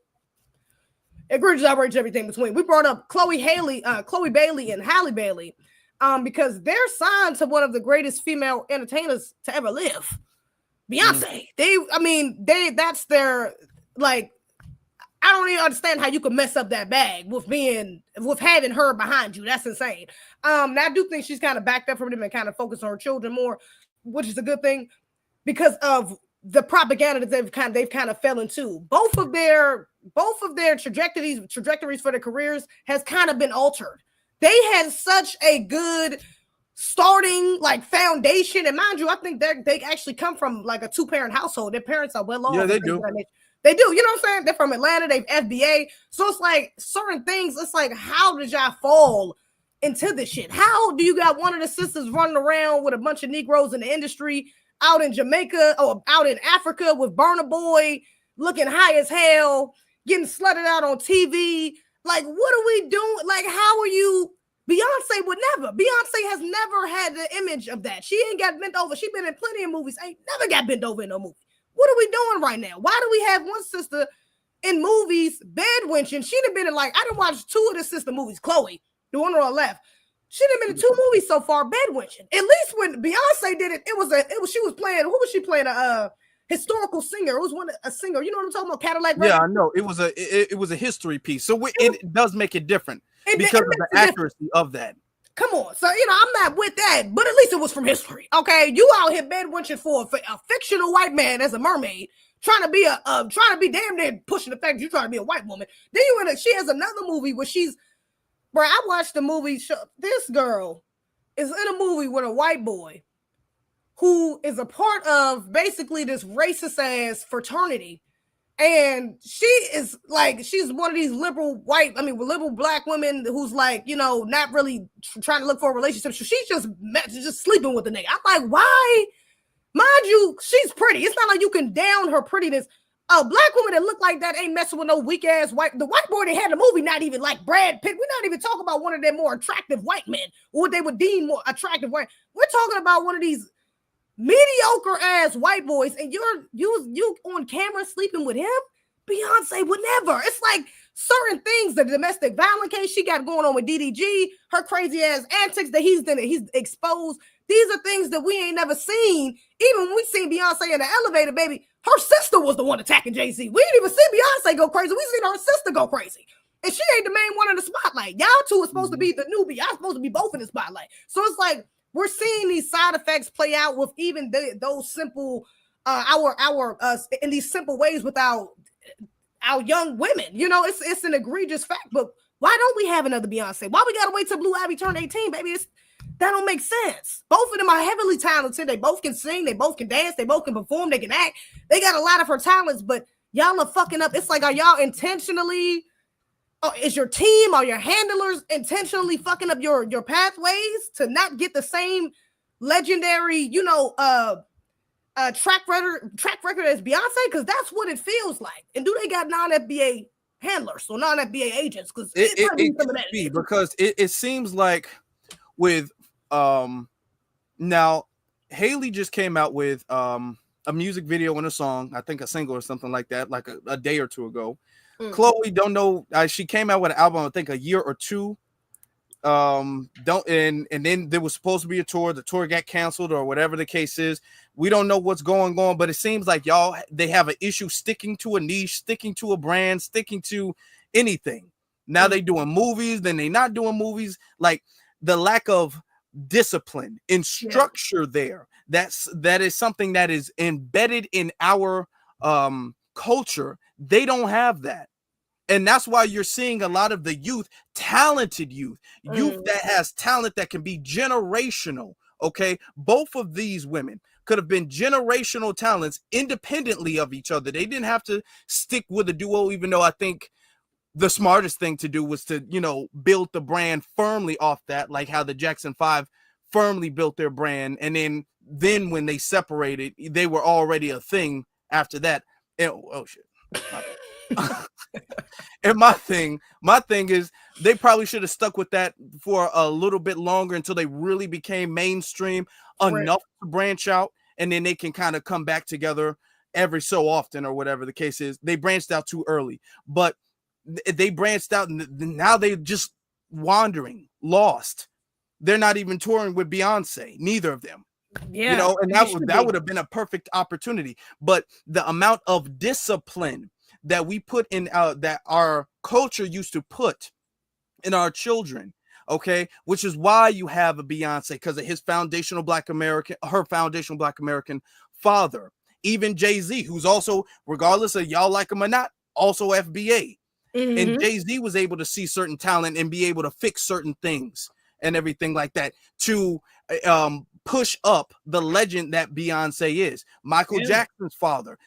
egregious outrage, everything between. We brought up Chloe Bailey and Halle Bailey, because they're signed to one of the greatest female entertainers to ever live, Beyonce. That's their, like, I don't even understand how you could mess up that bag with having her behind you. That's insane. Now I do think she's kind of backed up from them and kind of focused on her children more, which is a good thing, because of the propaganda that they've kind of fell into. Both of their trajectories for their careers has kind of been altered. They had such a good starting, like, foundation, and mind you, I think they actually come from like a 2-parent household. Their parents are well off. Yeah, they do. They do, you know what I'm saying? They're from Atlanta, they've FBA. So it's like certain things, it's like, how did y'all fall into this shit? How do you got one of the sisters running around with a bunch of Negroes in the industry out in Jamaica or out in Africa with Burna Boy looking high as hell, getting slutted out on TV? Like, what are we doing? Like, how are you? Beyonce would never. Beyonce has never had the image of that. She ain't got bent over. She been in plenty of movies. Ain't never got bent over in no movie. What are we doing right now? Why do we have one sister in movies bed winching? She done been in, like, I done watched 2 of the sister movies. Chloe, the one on the left, she done been in 2 movies so far bed winching. At least when Beyonce did it, she was playing. Who was she playing? A historical singer. It was a singer. You know what I'm talking about? Cadillac. Yeah, I know. It was a history piece. So it does make it different because of the accuracy of that. Come on. So, you know, I'm not with that, but at least it was from history. Okay. You out here bed winching for a fictional white man as a mermaid, trying to be damn near pushing the fact that you're trying to be a white woman. Then she has another movie where I watched the movie. This girl is in a movie with a white boy who is a part of basically this racist ass fraternity. And she is like, she's one of these liberal black women who's like, you know, not really trying to look for a relationship. So she's just sleeping with the nigga. I'm like, why? Mind you, she's pretty. It's not like you can down her prettiness. A black woman that look like that ain't messing with no weak ass white. The white boy they had in the movie, not even like Brad Pitt. We're not even talking about one of their more attractive white men, or what they would deem more attractive white. We're talking about one of these mediocre ass white boys, and you on camera sleeping with him. Beyonce would never. It's like certain things, the domestic violence case she got going on with DDG, her crazy ass antics that he's exposed. These are things that we ain't never seen. Even when we seen Beyonce in the elevator, baby, her sister was the one attacking Jay-Z. We didn't even see Beyonce go crazy. We seen her sister go crazy. And she ain't the main one in the spotlight. Y'all two are supposed to be the newbie. Y'all supposed to be both in the spotlight. So it's like, we're seeing these side effects play out with even those simple, in these simple ways with our young women. You know, it's an egregious fact. But why don't we have another Beyonce? Why we gotta wait till Blue Ivy turned 18, baby? That don't make sense. Both of them are heavily talented. They both can sing. They both can dance. They both can perform. They can act. They got a lot of her talents. But y'all are fucking up. It's like, are y'all intentionally? Is your team or your handlers intentionally fucking up your pathways to not get the same legendary, track record as Beyonce? Because that's what it feels like. And do they got non-FBA handlers or non-FBA agents? Because it could be, because it seems like with now Haley just came out with a music video and a song, I think a single or something like that, like a day or two ago. Chloe, don't know. She came out with an album, I think a year or two. And then there was supposed to be a tour. The tour got canceled or whatever the case is. We don't know what's going on, but it seems like they have an issue sticking to a niche, sticking to a brand, sticking to anything. Now they doing movies, then they not doing movies. Like the lack of discipline in structure there. That is something that is embedded in our culture. They don't have that. And that's why you're seeing a lot of the youth, talented youth that has talent that can be generational. Okay. Both of these women could have been generational talents independently of each other. They didn't have to stick with a duo, even though I think the smartest thing to do was to, build the brand firmly off that, like how the Jackson 5 firmly built their brand. And then when they separated, they were already a thing after that. And, oh shit. And my thing is they probably should have stuck with that for a little bit longer until they really became mainstream enough to branch out, and then they can kind of come back together every so often or whatever the case is. They branched out too early, but they branched out and now they're just wandering, lost. They're not even touring with Beyonce, neither of them. Yeah, and that would have been a perfect opportunity. But the amount of discipline that we put in that our culture used to put in our children, okay, which is why you have a Beyonce, because of her foundational Black American father. Even Jay-Z, who's also, regardless of y'all like him or not, also FBA. And Jay-Z was able to see certain talent and be able to fix certain things and everything like that to push up the legend that Beyonce is. Michael Jackson's father,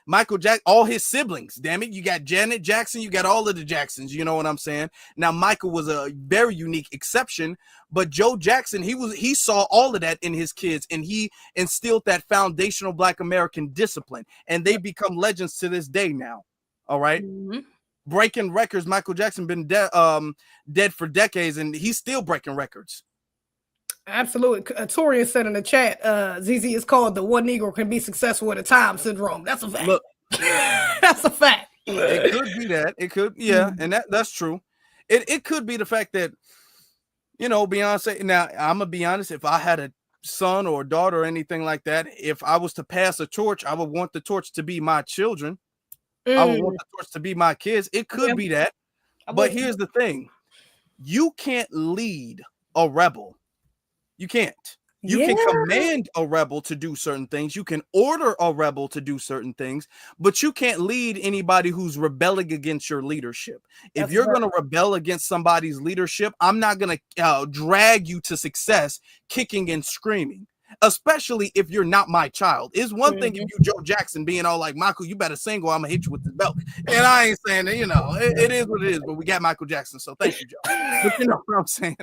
all his siblings, damn it, you got Janet Jackson, you got all of the Jacksons, you know what I'm saying? Now Michael was a very unique exception, but Joe Jackson, he saw all of that in his kids, and he instilled that foundational Black American discipline, and they become legends to this day now. All right. Breaking records. Michael Jackson been dead for decades, and he's still breaking records. Absolutely. Torian said in the chat, ZEZE is called the one Negro can be successful at a time syndrome. That's a fact. Look, that's a fact. It could be that. It could, yeah, and that's true. It could be the fact that, Beyonce. Now, I'm gonna be honest. If I had a son or a daughter or anything like that, if I was to pass a torch, I would want the torch to be my children. I would want the torch to be my kids. It could be that. But here's the thing. You can't lead a rebel. You can't. You can command a rebel to do certain things. You can order a rebel to do certain things, but you can't lead anybody who's rebelling against your leadership. If you're going to rebel against somebody's leadership, I'm not going to drag you to success kicking and screaming. Especially if you're not my child. It's one thing if you Joe Jackson being all like, Michael, you better sing or I'm gonna hit you with this belt. And I ain't saying that, it is what it is, but we got Michael Jackson, so thank you, Joe. But you know what I'm saying?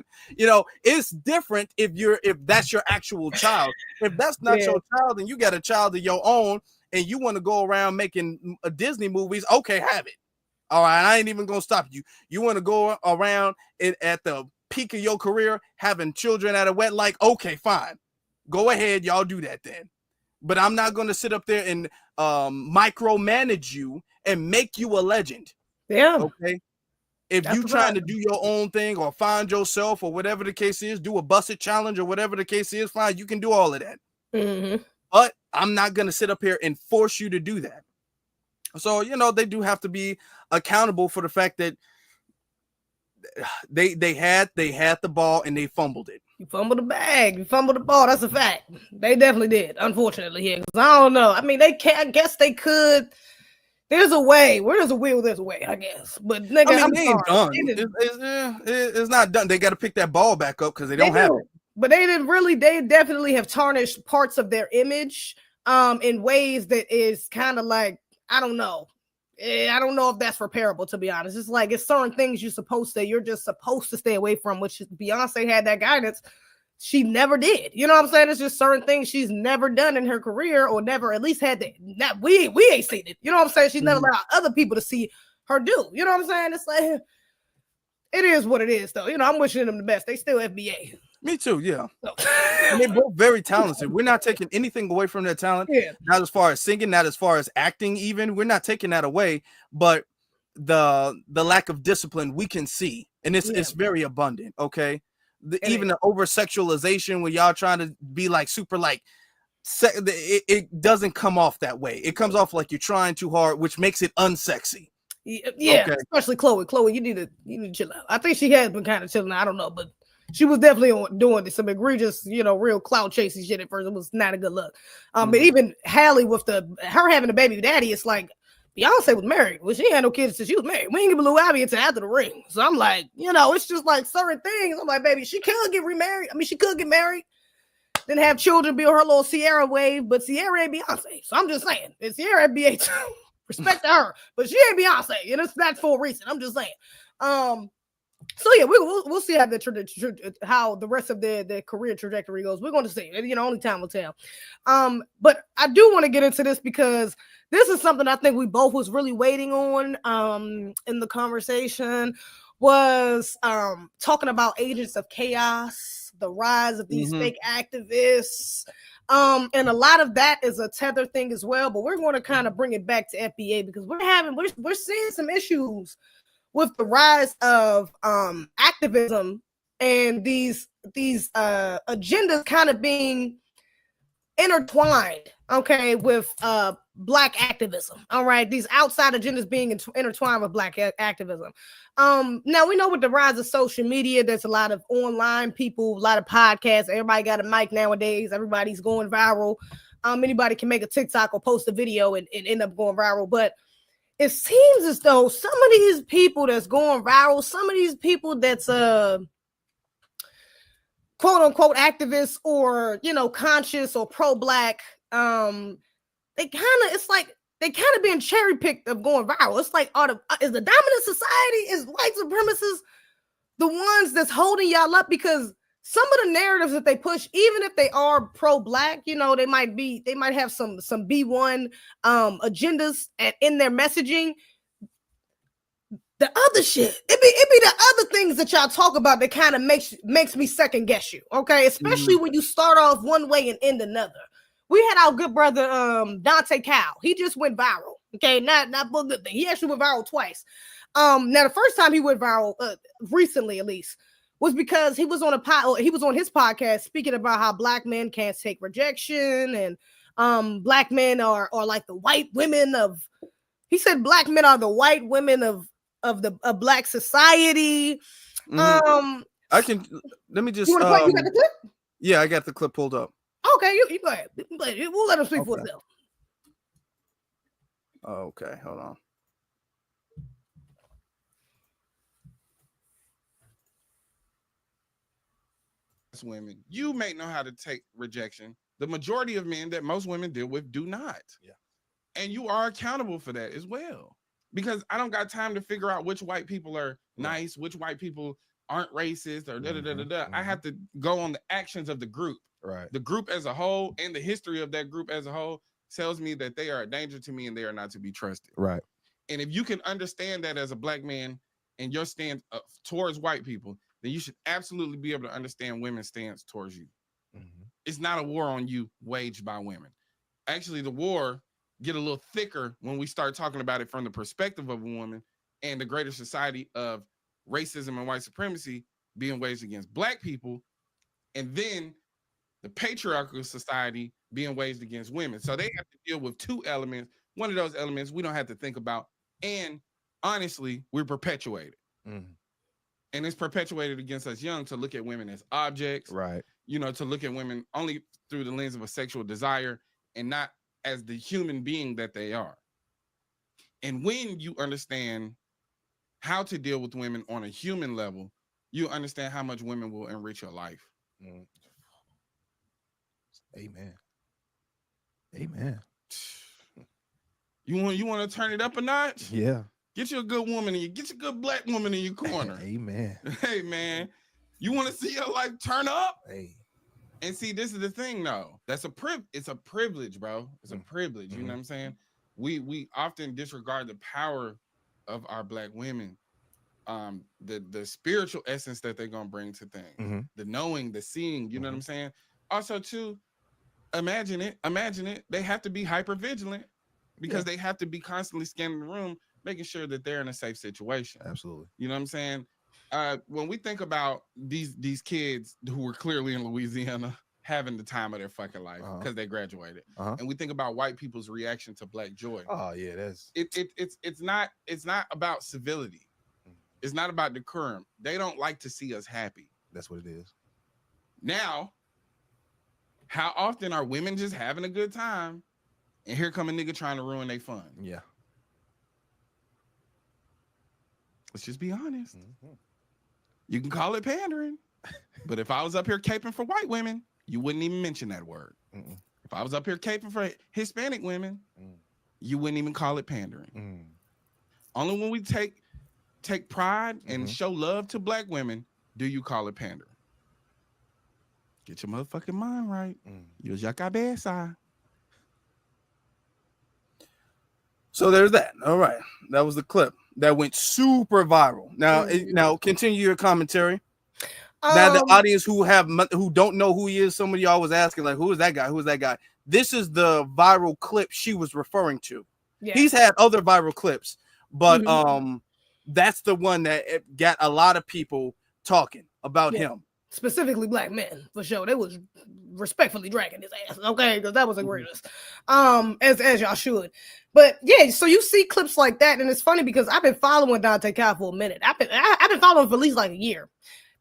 It's different if that's your actual child. If that's not your child and you got a child of your own and you want to go around making Disney movies, okay, have it. All right, I ain't even gonna stop you. You want to go around at the peak of your career having children at a wet like, okay, fine. Go ahead, y'all do that then. But I'm not going to sit up there and micromanage you and make you a legend. Yeah. Okay. If you trying to do your own thing or find yourself or whatever the case is, do a busted challenge or whatever the case is, fine. You can do all of that. But I'm not going to sit up here and force you to do that. So, they do have to be accountable for the fact that they had the ball and they fumbled it. You fumbled the bag. You fumbled the ball. That's a fact. They definitely did, unfortunately, here. Because I don't know. I mean, I guess they could. There's a way. Where there's a will, there's a way, I guess. But, nigga, I'm ain't done. It's not done. They got to pick that ball back up because they don't have it. But they definitely have tarnished parts of their image in ways that is kind of like, I don't know. I don't know if that's repairable, to be honest. It's like it's certain things you're just supposed to stay away from, which Beyonce had that guidance. she never did. You know what I'm saying? It's just certain things she's never done in her career, or never at least had that we ain't seen it. You know what I'm saying? She's never allowed other people to see her do. You know what I'm saying? It's like, it is what it is, though. You know, I'm wishing them the best. They still FBA. Me too, yeah. And they're both very talented. We're not taking anything away from their talent. Yeah. Not as far as singing, not as far as acting even. We're not taking that away, but the lack of discipline we can see, and it's very abundant, okay? Even the over-sexualization where y'all trying to be like super like it doesn't come off that way. It comes off like you're trying too hard, which makes it unsexy. Yeah, okay. Especially Chloe. Chloe, you need to chill out. I think she has been kind of chilling. I don't know, but she was definitely doing some egregious, real clout chasing shit at first. It was not a good look. But even Halle with her having a baby daddy, it's like Beyonce was married. Well, she had no kids since she was married. We didn't get Blue Ivy until after the ring. So I'm like, it's just like certain things. I'm like, baby, she could get remarried. I mean, she could get married, then have children, be on her little Sierra wave. But Sierra ain't Beyonce. So I'm just saying, it's Sierra NBA too. Respect to her, but she ain't Beyonce, and it's not for a reason. I'm just saying. So yeah, we'll see how the rest of their career trajectory goes. We're going to see. Only time will tell. But I do want to get into this because this is something I think we both was really waiting on. In the conversation was talking about Agents of Chaos, the rise of these fake activists. And a lot of that is a Tether thing as well, but we're going to kind of bring it back to FBA because we're seeing some issues with the rise of activism and these agendas kind of being intertwined, okay, with Black activism. All right, these outside agendas being intertwined with Black activism. Now we know with the rise of social media, there's a lot of online people, a lot of podcasts. Everybody got a mic nowadays. Everybody's going viral. Anybody can make a TikTok or post a video and end up going viral. But it seems as though some of these people that's going viral, some of these people that's quote unquote activists or conscious or pro-Black, they kind of being cherry picked of going viral. It's like, is the dominant society, is white supremacists the ones that's holding y'all up? Because some of the narratives that they push, even if they are pro-Black, they might have some B1 agendas in their messaging. The other shit, it be the other things that y'all talk about that kind of makes me second guess you, okay? Especially when you start off one way and end another. We had our good brother Dante Cow. He just went viral. Okay, not for a good thing. He actually went viral twice. Now the first time he went viral, recently at least, was because he was on his podcast speaking about how Black men can't take rejection and Black men are like the white women of. He said Black men are the white women of Black society. Let me just. You want to play? You got the clip? Yeah, I got the clip pulled up. Okay, you go ahead. We'll let him speak for himself. Okay, hold on. Women, you may know how to take rejection. The majority of men that most women deal with do not. Yeah. And you are accountable for that as well. Because I don't got time to figure out which white people are nice, which white people aren't racist, or da-da-da-da-da. I have to go on the actions of the group. Right. The group as a whole and the history of that group as a whole tells me that they are a danger to me and they are not to be trusted. Right. And if you can understand that as a Black man and your stance towards white people, then you should absolutely be able to understand women's stance towards you. It's not a war on you waged by women. Actually, the war get a little thicker when we start talking about it from the perspective of a woman and the greater society of racism and white supremacy being waged against Black people, and then the patriarchal society being waged against women. So they have to deal with two elements. One of those elements we don't have to think about. And honestly, we're perpetuated. And it's perpetuated against us young to look at women as objects. Right. To look at women only through the lens of a sexual desire and not as the human being that they are. And when you understand how to deal with women on a human level, you understand how much women will enrich your life. Amen. Amen. You want to turn it up a notch? Yeah. Get you a good woman and get you a good Black woman in your corner. Amen. Hey man, you want to see your life turn up? Hey. And see, this is the thing, though. It's a privilege, bro. It's a privilege. You know what I'm saying? We often disregard the power of our Black women. The spiritual essence that they're gonna bring to things, the knowing, the seeing. You know what I'm saying? Also, too, imagine it. They have to be hyper vigilant because they have to be constantly scanning the room, making sure that they're in a safe situation. Absolutely. You know what I'm saying? When we think about these kids who were clearly in Louisiana having the time of their fucking life because they graduated, and we think about white people's reaction to Black joy. Oh yeah, that's it's not about civility. It's not about decorum. They don't like to see us happy. That's what it is. Now, how often are women just having a good time, and here come a nigga trying to ruin their fun? Yeah. Let's just be honest. You can call it pandering, but if I was up here caping for white women, you wouldn't even mention that word. If I was up here caping for Hispanic women, you wouldn't even call it pandering. Only when we take pride and show love to Black women do you call it pandering. Get your motherfucking mind right. Use your cabeza. So there's that. All right, that was the clip that went super viral. Now continue your commentary. Now the audience who don't know who he is, some of y'all was asking like, who is that guy? Who is that guy? This is the viral clip she was referring to. Yeah. He's had other viral clips, but that's the one that got a lot of people talking about him. Specifically Black men, for sure. They was respectfully dragging his ass, okay? Because that was egregious. As y'all should. But yeah, so you see clips like that, and it's funny because I've been following Dante Kyle for a minute. I've been following him for at least like a year.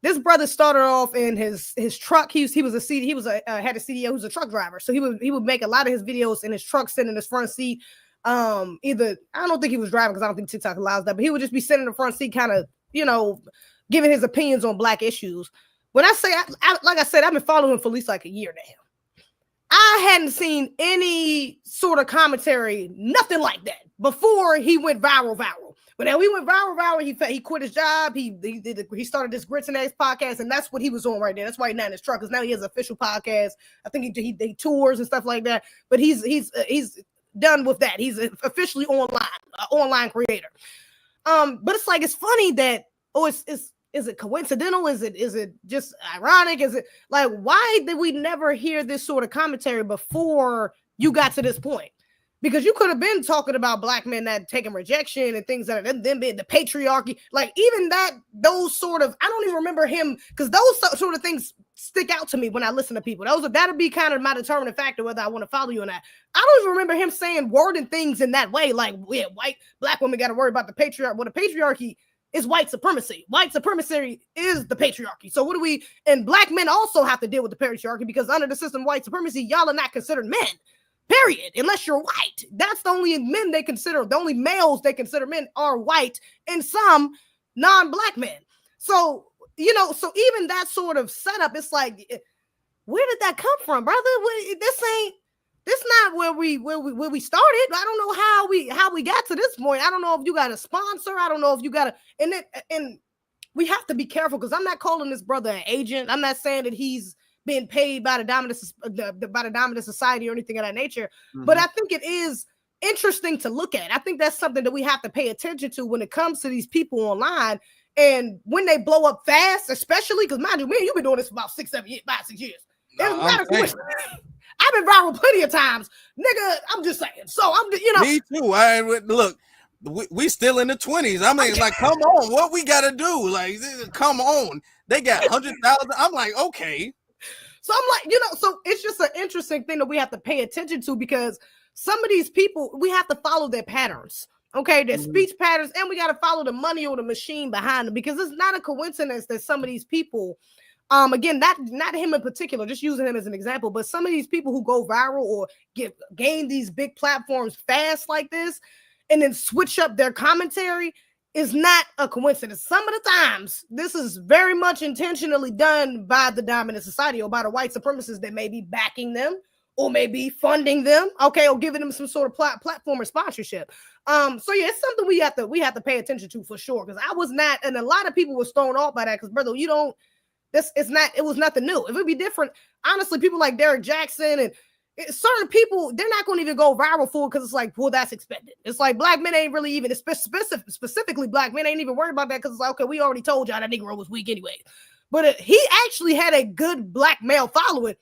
This brother started off in his truck. He had a CDO who's a truck driver. So he would make a lot of his videos in his truck, sitting in his front seat. Either I don't think he was driving because I don't think TikTok allows that, but he would just be sitting in the front seat, kind of, giving his opinions on Black issues. When I say, like I said, I've been following him for at least like a year now. I hadn't seen any sort of commentary, nothing like that, before he went viral. But now he went viral. He quit his job. He started this Grits and Eggs podcast, and that's what he was on right there. That's why he's not in his truck, because now he has an official podcast. I think he tours and stuff like that. But he's done with that. He's officially online creator. But it's like, it's funny that is it coincidental? Is it just ironic? Is it like, why did we never hear this sort of commentary before you got to this point? Because you could have been talking about Black men that taking rejection and things that are them being the patriarchy, like even those sort of, I don't even remember him, because those sort of things stick out to me when I listen to people. That'll be kind of my determining factor whether I want to follow you or not. I don't even remember him saying wording things in that way, like, yeah, Black women got to worry about the patriarchy. Well, the patriarchy is white supremacy. White supremacy is the patriarchy. So and Black men also have to deal with the patriarchy, because under the system of white supremacy, y'all are not considered men. Period. Unless you're white. That's the only men they consider, the only males they consider men are white, and some non-Black men. So, so even that sort of setup, it's like, where did that come from, brother? This not where we started. I don't know how we got to this point. I don't know if you got a sponsor. I don't know if you got and we have to be careful, because I'm not calling this brother an agent. I'm not saying that he's being paid by the dominant society or anything of that nature. But I think it is interesting to look at. I think that's something that we have to pay attention to when it comes to these people online. And when they blow up fast, especially because, mind you, man, you've been doing this for about 6 years. I've been viral plenty of times, nigga. I'm just saying. So I'm, Me too. Look, we still in the 20s. I mean, like, come on, what we gotta do? Like, come on. They got 100,000. I'm like, okay. So I'm like, so it's just an interesting thing that we have to pay attention to, because some of these people, we have to follow their patterns, okay? Their speech patterns, and we got to follow the money or the machine behind them, because it's not a coincidence that some of these people, again, not him in particular, just using him as an example, but some of these people who go viral or gain these big platforms fast like this, and then switch up their commentary, is not a coincidence. Some of the times, this is very much intentionally done by the dominant society or by the white supremacists that may be backing them or maybe funding them, okay, or giving them some sort of platform or sponsorship. So yeah, it's something we have to pay attention to for sure. Because I was not, and a lot of people was thrown off by that. Because brother, it was nothing new. It would be different. Honestly, people like Derek Jackson and certain people, they're not going to even go viral for it because it's like, well, that's expected. It's like black men ain't really even, specifically black men ain't even worried about that because it's like, okay, we already told y'all that Negro was weak anyway. But he actually had a good black male following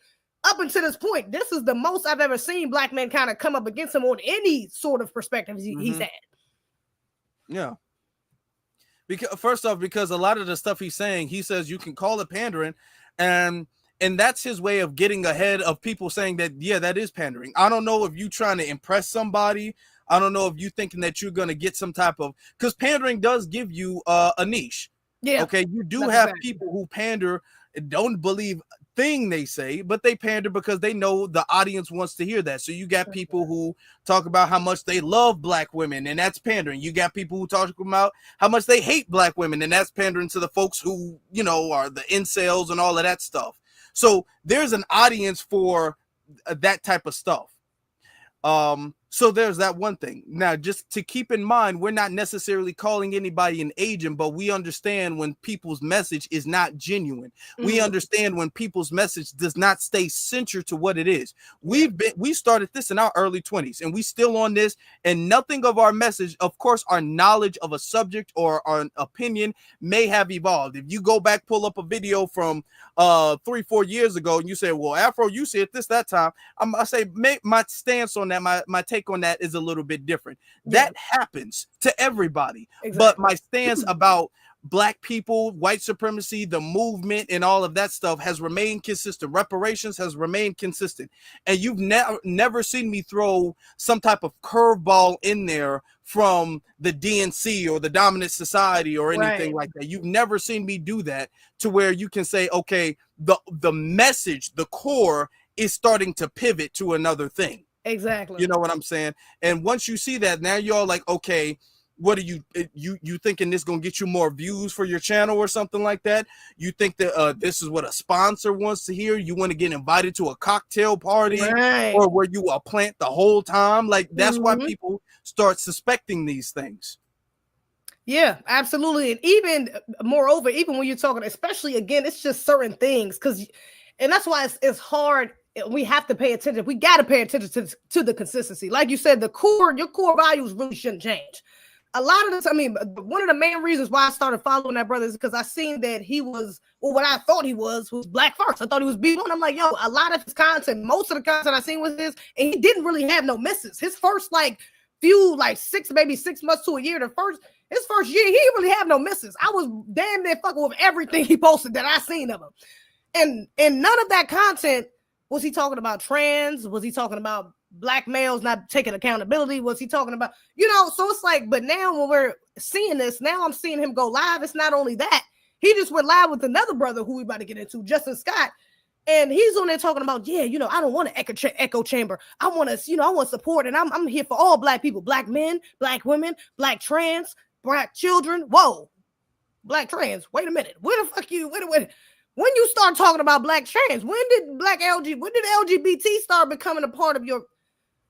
up until this point. This is the most I've ever seen black men kind of come up against him on any sort of perspective he's had. Yeah. Because first off, because a lot of the stuff he's saying, he says you can call it pandering, and that's his way of getting ahead of people saying that, yeah, that is pandering. I don't know if you trying to impress somebody. I don't know if you thinking that you're going to get some type of, because pandering does give you a niche. Yeah. Okay. You do have people who pander, don't believe thing they say, but they pander because they know the audience wants to hear that. So you got people who talk about how much they love black women, and that's pandering. You got people who talk about how much they hate black women, and that's pandering to the folks who, you know, are the incels and all of that stuff. So there's an audience for that type of stuff. So there's that one thing. Now, just to keep in mind, we're not necessarily calling anybody an agent, but we understand when people's message is not genuine. We understand when people's message does not stay centered to what it is. We started this in our early 20s, and we still on this, and nothing of our message, of course, our knowledge of a subject or our opinion may have evolved. If you go back, pull up a video from 3-4 years ago, and you say, well, Afro, you said this that time, I say my stance on that, my take on that is a little bit different. That happens to everybody. But my stance about black people, white supremacy, the movement, and all of that stuff has remained consistent. Reparations has remained consistent. And you've never seen me throw some type of curveball in there from the DNC or the dominant society or anything like that. You've never seen me do that to where you can say, okay, the message, the core is starting to pivot to another thing. Exactly. You know what I'm saying? And once you see that, now you're like, okay, what are you thinking this gonna get you more views for your channel or something like that? You think that this is what a sponsor wants to hear? You want to get invited to a cocktail party, or were you a plant the whole time? Like, that's why people start suspecting these things. Yeah, absolutely. And even moreover, even when you're talking, especially again, it's just certain things, and that's why it's hard. We have to pay attention. We got to pay attention to the consistency. Like you said, your core values really shouldn't change. A lot of this, I mean, one of the main reasons why I started following that brother is because I seen that he was, or what I thought he was black first. I thought he was B1. I'm like, yo, a lot of his content, most of the content I seen was his, and he didn't really have no misses. His first few 6 months to a year, his first year, he didn't really have no misses. I was damn near fucking with everything he posted that I seen of him. And none of that content, was he talking about trans? Was he talking about black males not taking accountability? Was he talking about, so it's like, but now when we're seeing this, now I'm seeing him go live. It's not only that, he just went live with another brother who we about to get into, Justin Scott. And he's on there talking about, I don't want an echo chamber. I want to, I want support. And I'm here for all black people, black men, black women, black trans, black children. Whoa, black trans. Wait a minute. Where the fuck you? Wait. When you start talking about black trans, when did LGBT start becoming a part of your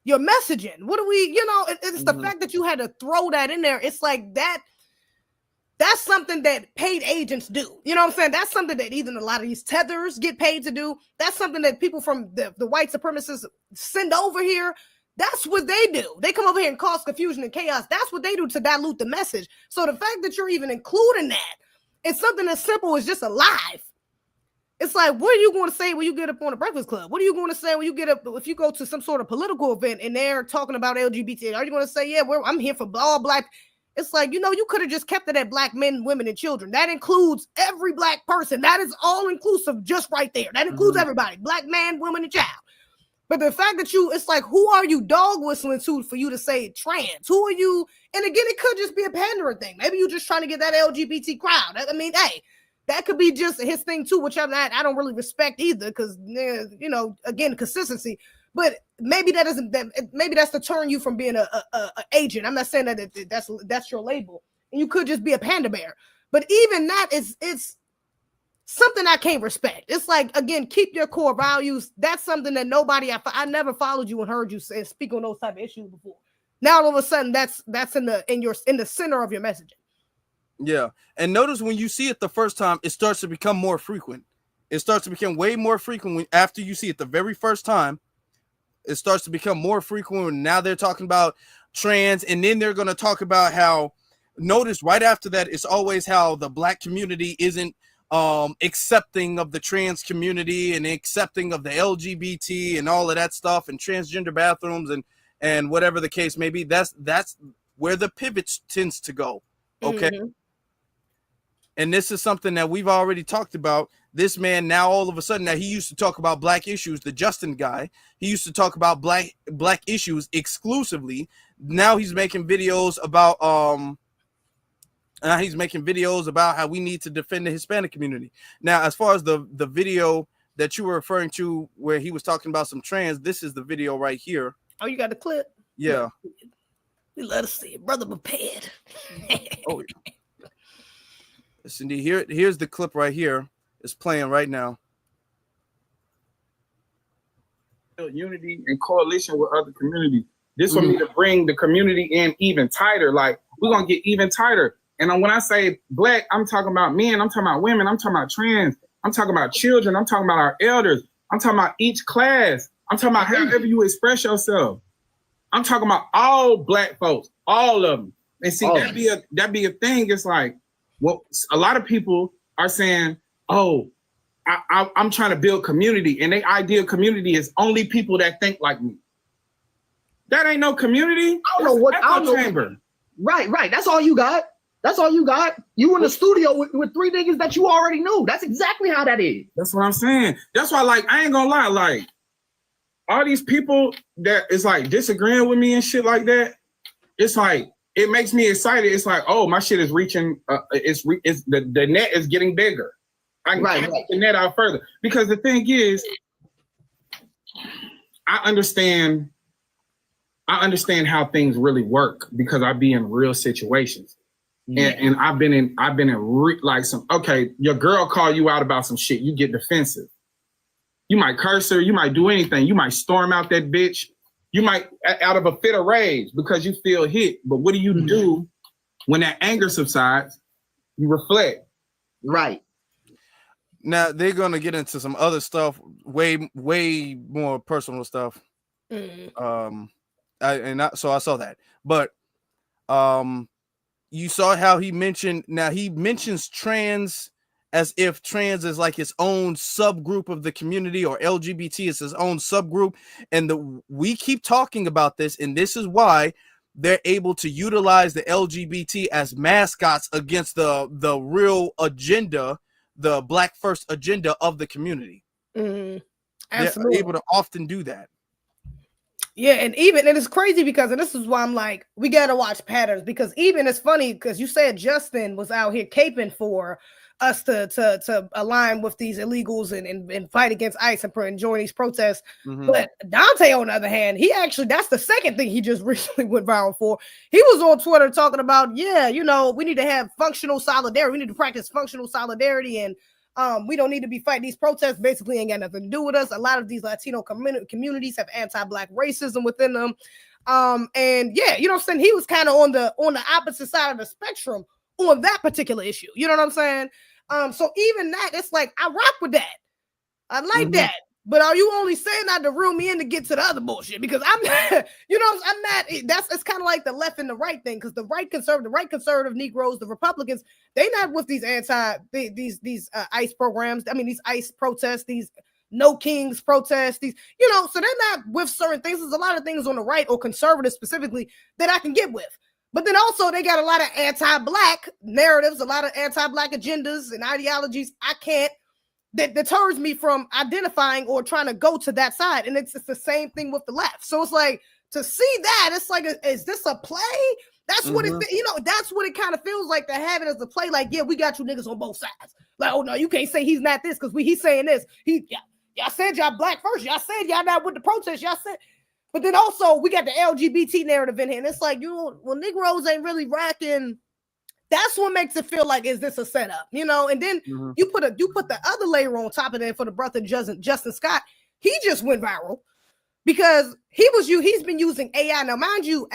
messaging? What do we, it's the fact that you had to throw that in there. It's like that's something that paid agents do. You know what I'm saying? That's something that even a lot of these tethers get paid to do. That's something that people from the white supremacists send over here. That's what they do. They come over here and cause confusion and chaos. That's what they do to dilute the message. So the fact that you're even including that, it's something as simple as just a live. It's like, what are you going to say when you get up on a Breakfast Club? What are you going to say when you get up, if you go to some sort of political event and they're talking about LGBT? Are you going to say, yeah, I'm here for all black? It's like, you could have just kept it at black men, women, and children. That includes every black person. That is all inclusive just right there. That includes everybody, black man, woman, and child. But the fact that it's like, who are you dog whistling to for you to say trans? Who are you? And again, it could just be a pandering thing. Maybe you're just trying to get that LGBT crowd. I mean, hey, that could be just his thing too, which I don't really respect either, because again, consistency. But maybe that's to turn you from being a agent. I'm not saying that that's your label, and you could just be a panda bear. But even that it's something I can't respect. It's like, again, keep your core values. That's something that I never followed you and heard you say, speak on those type of issues before. Now all of a sudden that's in the center of your messaging. Yeah. And notice when you see it the first time, it starts to become more frequent. it starts to become way more frequent after you see it the very first time. It starts to become more frequent. Now they're talking about trans, and then they're going to talk about how, notice right after that, it's always how the Black community isn't accepting of the trans community and accepting of the LGBT and all of that stuff, and transgender bathrooms and whatever the case may be. That's where the pivot tends to go. Okay. Mm-hmm. And this is something that we've already talked about. This man now, all of a sudden, now he used to talk about Black issues, the Justin guy. He used to talk about black issues exclusively. Now he's making videos about how we need to defend the Hispanic community. Now, as far as the video that you were referring to where he was talking about some trans, this is the video right here. Oh, you got the clip? Yeah. Let us see it, brother prepared. Oh, Cindy, here's the clip right here. It's playing right now. Unity and coalition with other communities. This will need to bring the community in even tighter. Like, we're gonna get even tighter. And when I say Black, I'm talking about men, I'm talking about women, I'm talking about trans, I'm talking about children, I'm talking about our elders, I'm talking about each class, I'm talking about however you express yourself. I'm talking about all Black folks, all of them. And see, that'd be a thing. It's like, well, a lot of people are saying, oh, I'm trying to build community, and their ideal community is only people that think like me. That ain't no community. I don't know chamber. Right. That's all you got. You in the studio with three niggas that you already knew. That's exactly how that is. That's what I'm saying. That's why, like, I ain't gonna lie, like, all these people that is like disagreeing with me and shit like that, it's like, it makes me excited. It's like, oh, my shit is reaching, the net is getting bigger. I can get the net out further. Because the thing is, I understand how things really work because I be in real situations. And I've been in like some, okay, your girl call you out about some shit, you get defensive. You might curse her, you might do anything, you might storm out that bitch, you might out of a fit of rage because you feel hit. But what do you do when that anger subsides? You reflect. Right. Now they're gonna get into some other stuff, way more personal stuff. So I saw that, but you saw how he mentioned. Now he mentions trans as if trans is like its own subgroup of the community, or LGBT is its own subgroup. And we keep talking about this, and this is why they're able to utilize the LGBT as mascots against the real agenda, the Black first agenda of the community. Absolutely. They're able to often do that. Yeah, and it's crazy because, and this is why I'm like, we gotta watch patterns, because even it's funny because you said Justin was out here caping for us to align with these illegals and fight against ICE and join these protests. But Dante, on the other hand, he actually, that's the second thing he just recently went viral for. He was on Twitter talking about, we need to have functional solidarity. We need to practice functional solidarity, and we don't need to be fighting these protests. Basically ain't got nothing to do with us. A lot of these Latino communities have anti-Black racism within them. And yeah, you know what I'm saying? He was kind of on the opposite side of the spectrum on that particular issue. You know what I'm saying? So even that, it's like, I rock with that. I like that. But are you only saying that to reel me in to get to the other bullshit? Because I'm not, it's kind of like the left and the right thing. Because the right conservative Negroes, the Republicans, they not with these these ICE programs. I mean, these ICE protests, these No Kings protests, so they're not with certain things. There's a lot of things on the right, or conservative specifically, that I can get with. But then also they got a lot of anti-Black narratives, a lot of anti-Black agendas and ideologies that deters me from identifying or trying to go to that side. And it's the same thing with the left. So it's like, to see that, it's like, is this a play? That's what that's what it kind of feels like, to have it as a play. Like, yeah, we got you niggas on both sides. Like, oh no, you can't say he's not this because he's saying this. Y'all said y'all Black first. Y'all said y'all not with the protest. Y'all said. But then also we got the LGBT narrative in here. And it's like, Negroes ain't really racking. That's what makes it feel like, is this a setup? And then you put the other layer on top of that for the brother Justin Scott. He just went viral because he's been using AI. Now, mind you,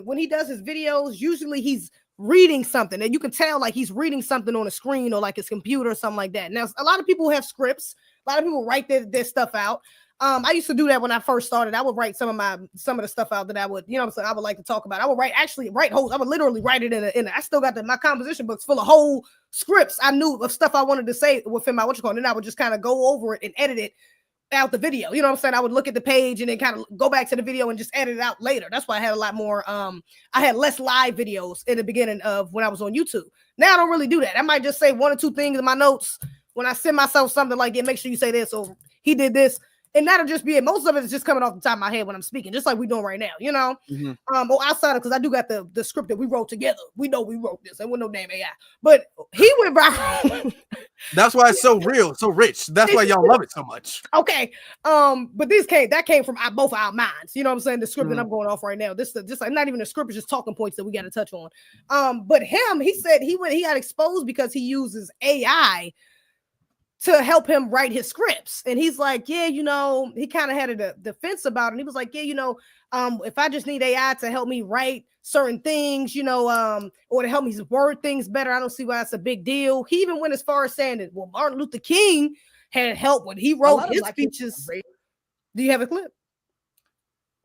when he does his videos, usually he's reading something, and you can tell like he's reading something on a screen or like his computer or something like that. Now, a lot of people have scripts. A lot of people write their stuff out. I used to do that when I first started. I would write some of the stuff out that I would, I would like to talk about. I would write whole. I would literally write it in I still got my composition books full of whole scripts. I knew of stuff I wanted to say within my and then I would just kind of go over it and edit it out the video. You know what I'm saying? I would look at the page and then kind of go back to the video and just edit it out later. That's why I had a lot more. I had less live videos in the beginning of when I was on YouTube. Now I don't really do that. I might just say one or two things in my notes when I send myself something like, yeah, make sure you say this, or he did this. And that'll just be it. Most of it is just coming off the top of my head when I'm speaking, just like we're doing right now, Or outside of, because I do got the script that we wrote together. We know we wrote this. There was no damn AI. But he went viral. That's why it's so real, so rich. That's why y'all love it so much. Okay. But that came from both our minds. You know what I'm saying? The script that I'm going off right now. This just like not even a script, it's just talking points that we got to touch on. But he said he got exposed because he uses AI to help him write his scripts. And he's like, yeah, he kind of had a defense about it. And he was like, yeah, if I just need AI to help me write certain things, or to help me word things better, I don't see why that's a big deal. He even went as far as saying that, well, Martin Luther King had help when he wrote his speeches. Do you have a clip?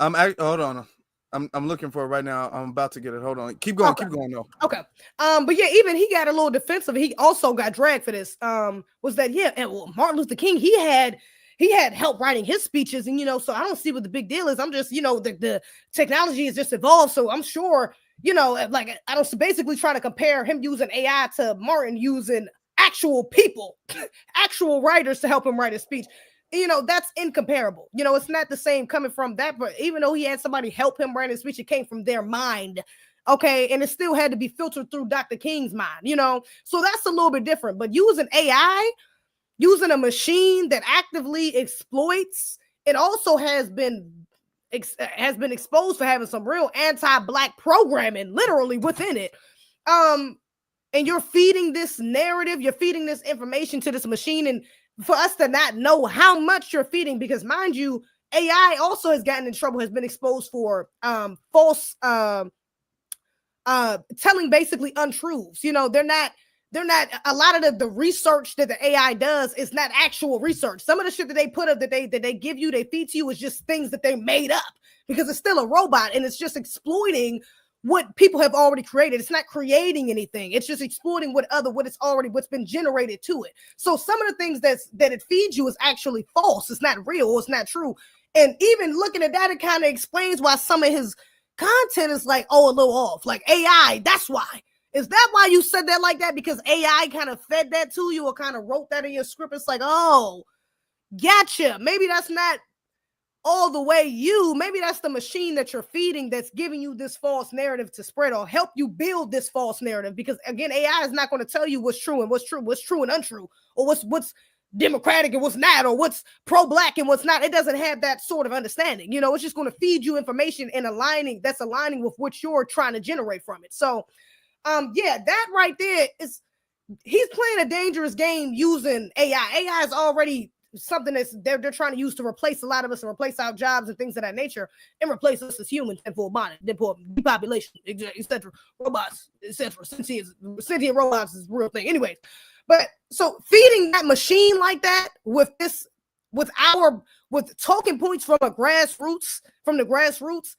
Hold on. I'm looking for it right now. I'm about to get it. Hold on. Keep going. Okay. Keep going though. Okay. But yeah, even he got a little defensive. He also got dragged for this. Was that and Martin Luther King, he had help writing his speeches, and so I don't see what the big deal is. I'm just, the technology has just evolved. So I'm sure, like I don't basically trying to compare him using AI to Martin using actual people, actual writers to help him write his speech. That's incomparable. It's not the same coming from that, but even though he had somebody help him write his speech, it came from their mind. Okay. And it still had to be filtered through Dr. King's mind, so that's a little bit different. But using AI, using a machine that actively exploits, it also has been exposed for having some real anti-Black programming literally within it. And you're feeding this narrative, you're feeding this information to this machine, and for us to not know how much you're feeding, because mind you, AI also has gotten in trouble, has been exposed for false telling basically untruths. They're not a lot of the research that the AI does is not actual research. Some of the shit that they put up that they give you, they feed to you, is just things that they made up, because it's still a robot and it's just exploiting what people have already created. It's not creating anything. It's just exploiting what's been generated to it. So some of the things that it feeds you is actually false. It's not real, or it's not true. And even looking at that, it kind of explains why some of his content is like, a little off. Like AI, that's why. Is that why you said that like that? Because AI kind of fed that to you or kind of wrote that in your script? It's like, oh, gotcha. Maybe that's not all the way maybe that's the machine that you're feeding that's giving you this false narrative to spread or help you build this false narrative. Because again, AI is not going to tell you what's true and what's true and untrue, or what's democratic and what's not, or what's pro-Black and what's not. It doesn't have that sort of understanding. It's just going to feed you information and aligning with what you're trying to generate from it. So yeah, that right there is, he's playing a dangerous game using AI. AI is already something that's they're trying to use to replace a lot of us and replace our jobs and things of that nature, and replace us as humans and for body, for depopulation, etc. Robots, etc. Sentient robots is a real thing. Anyways, but so feeding that machine like that with talking points from the grassroots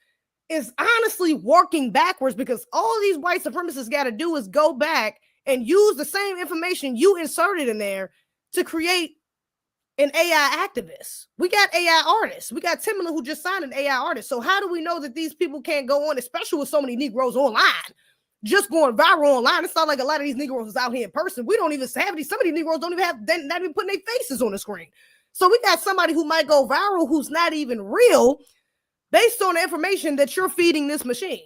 is honestly working backwards, because all these white supremacists got to do is go back and use the same information you inserted in there to create an AI activist. We got AI artists. We got Timberland who just signed an AI artist. So how do we know that these people can't go on, especially with so many Negroes online, just going viral online? It's not like a lot of these Negroes is out here in person. We don't even have these. Some of these Negroes don't even have, they're not even putting their faces on the screen. So we got somebody who might go viral who's not even real based on the information that you're feeding this machine.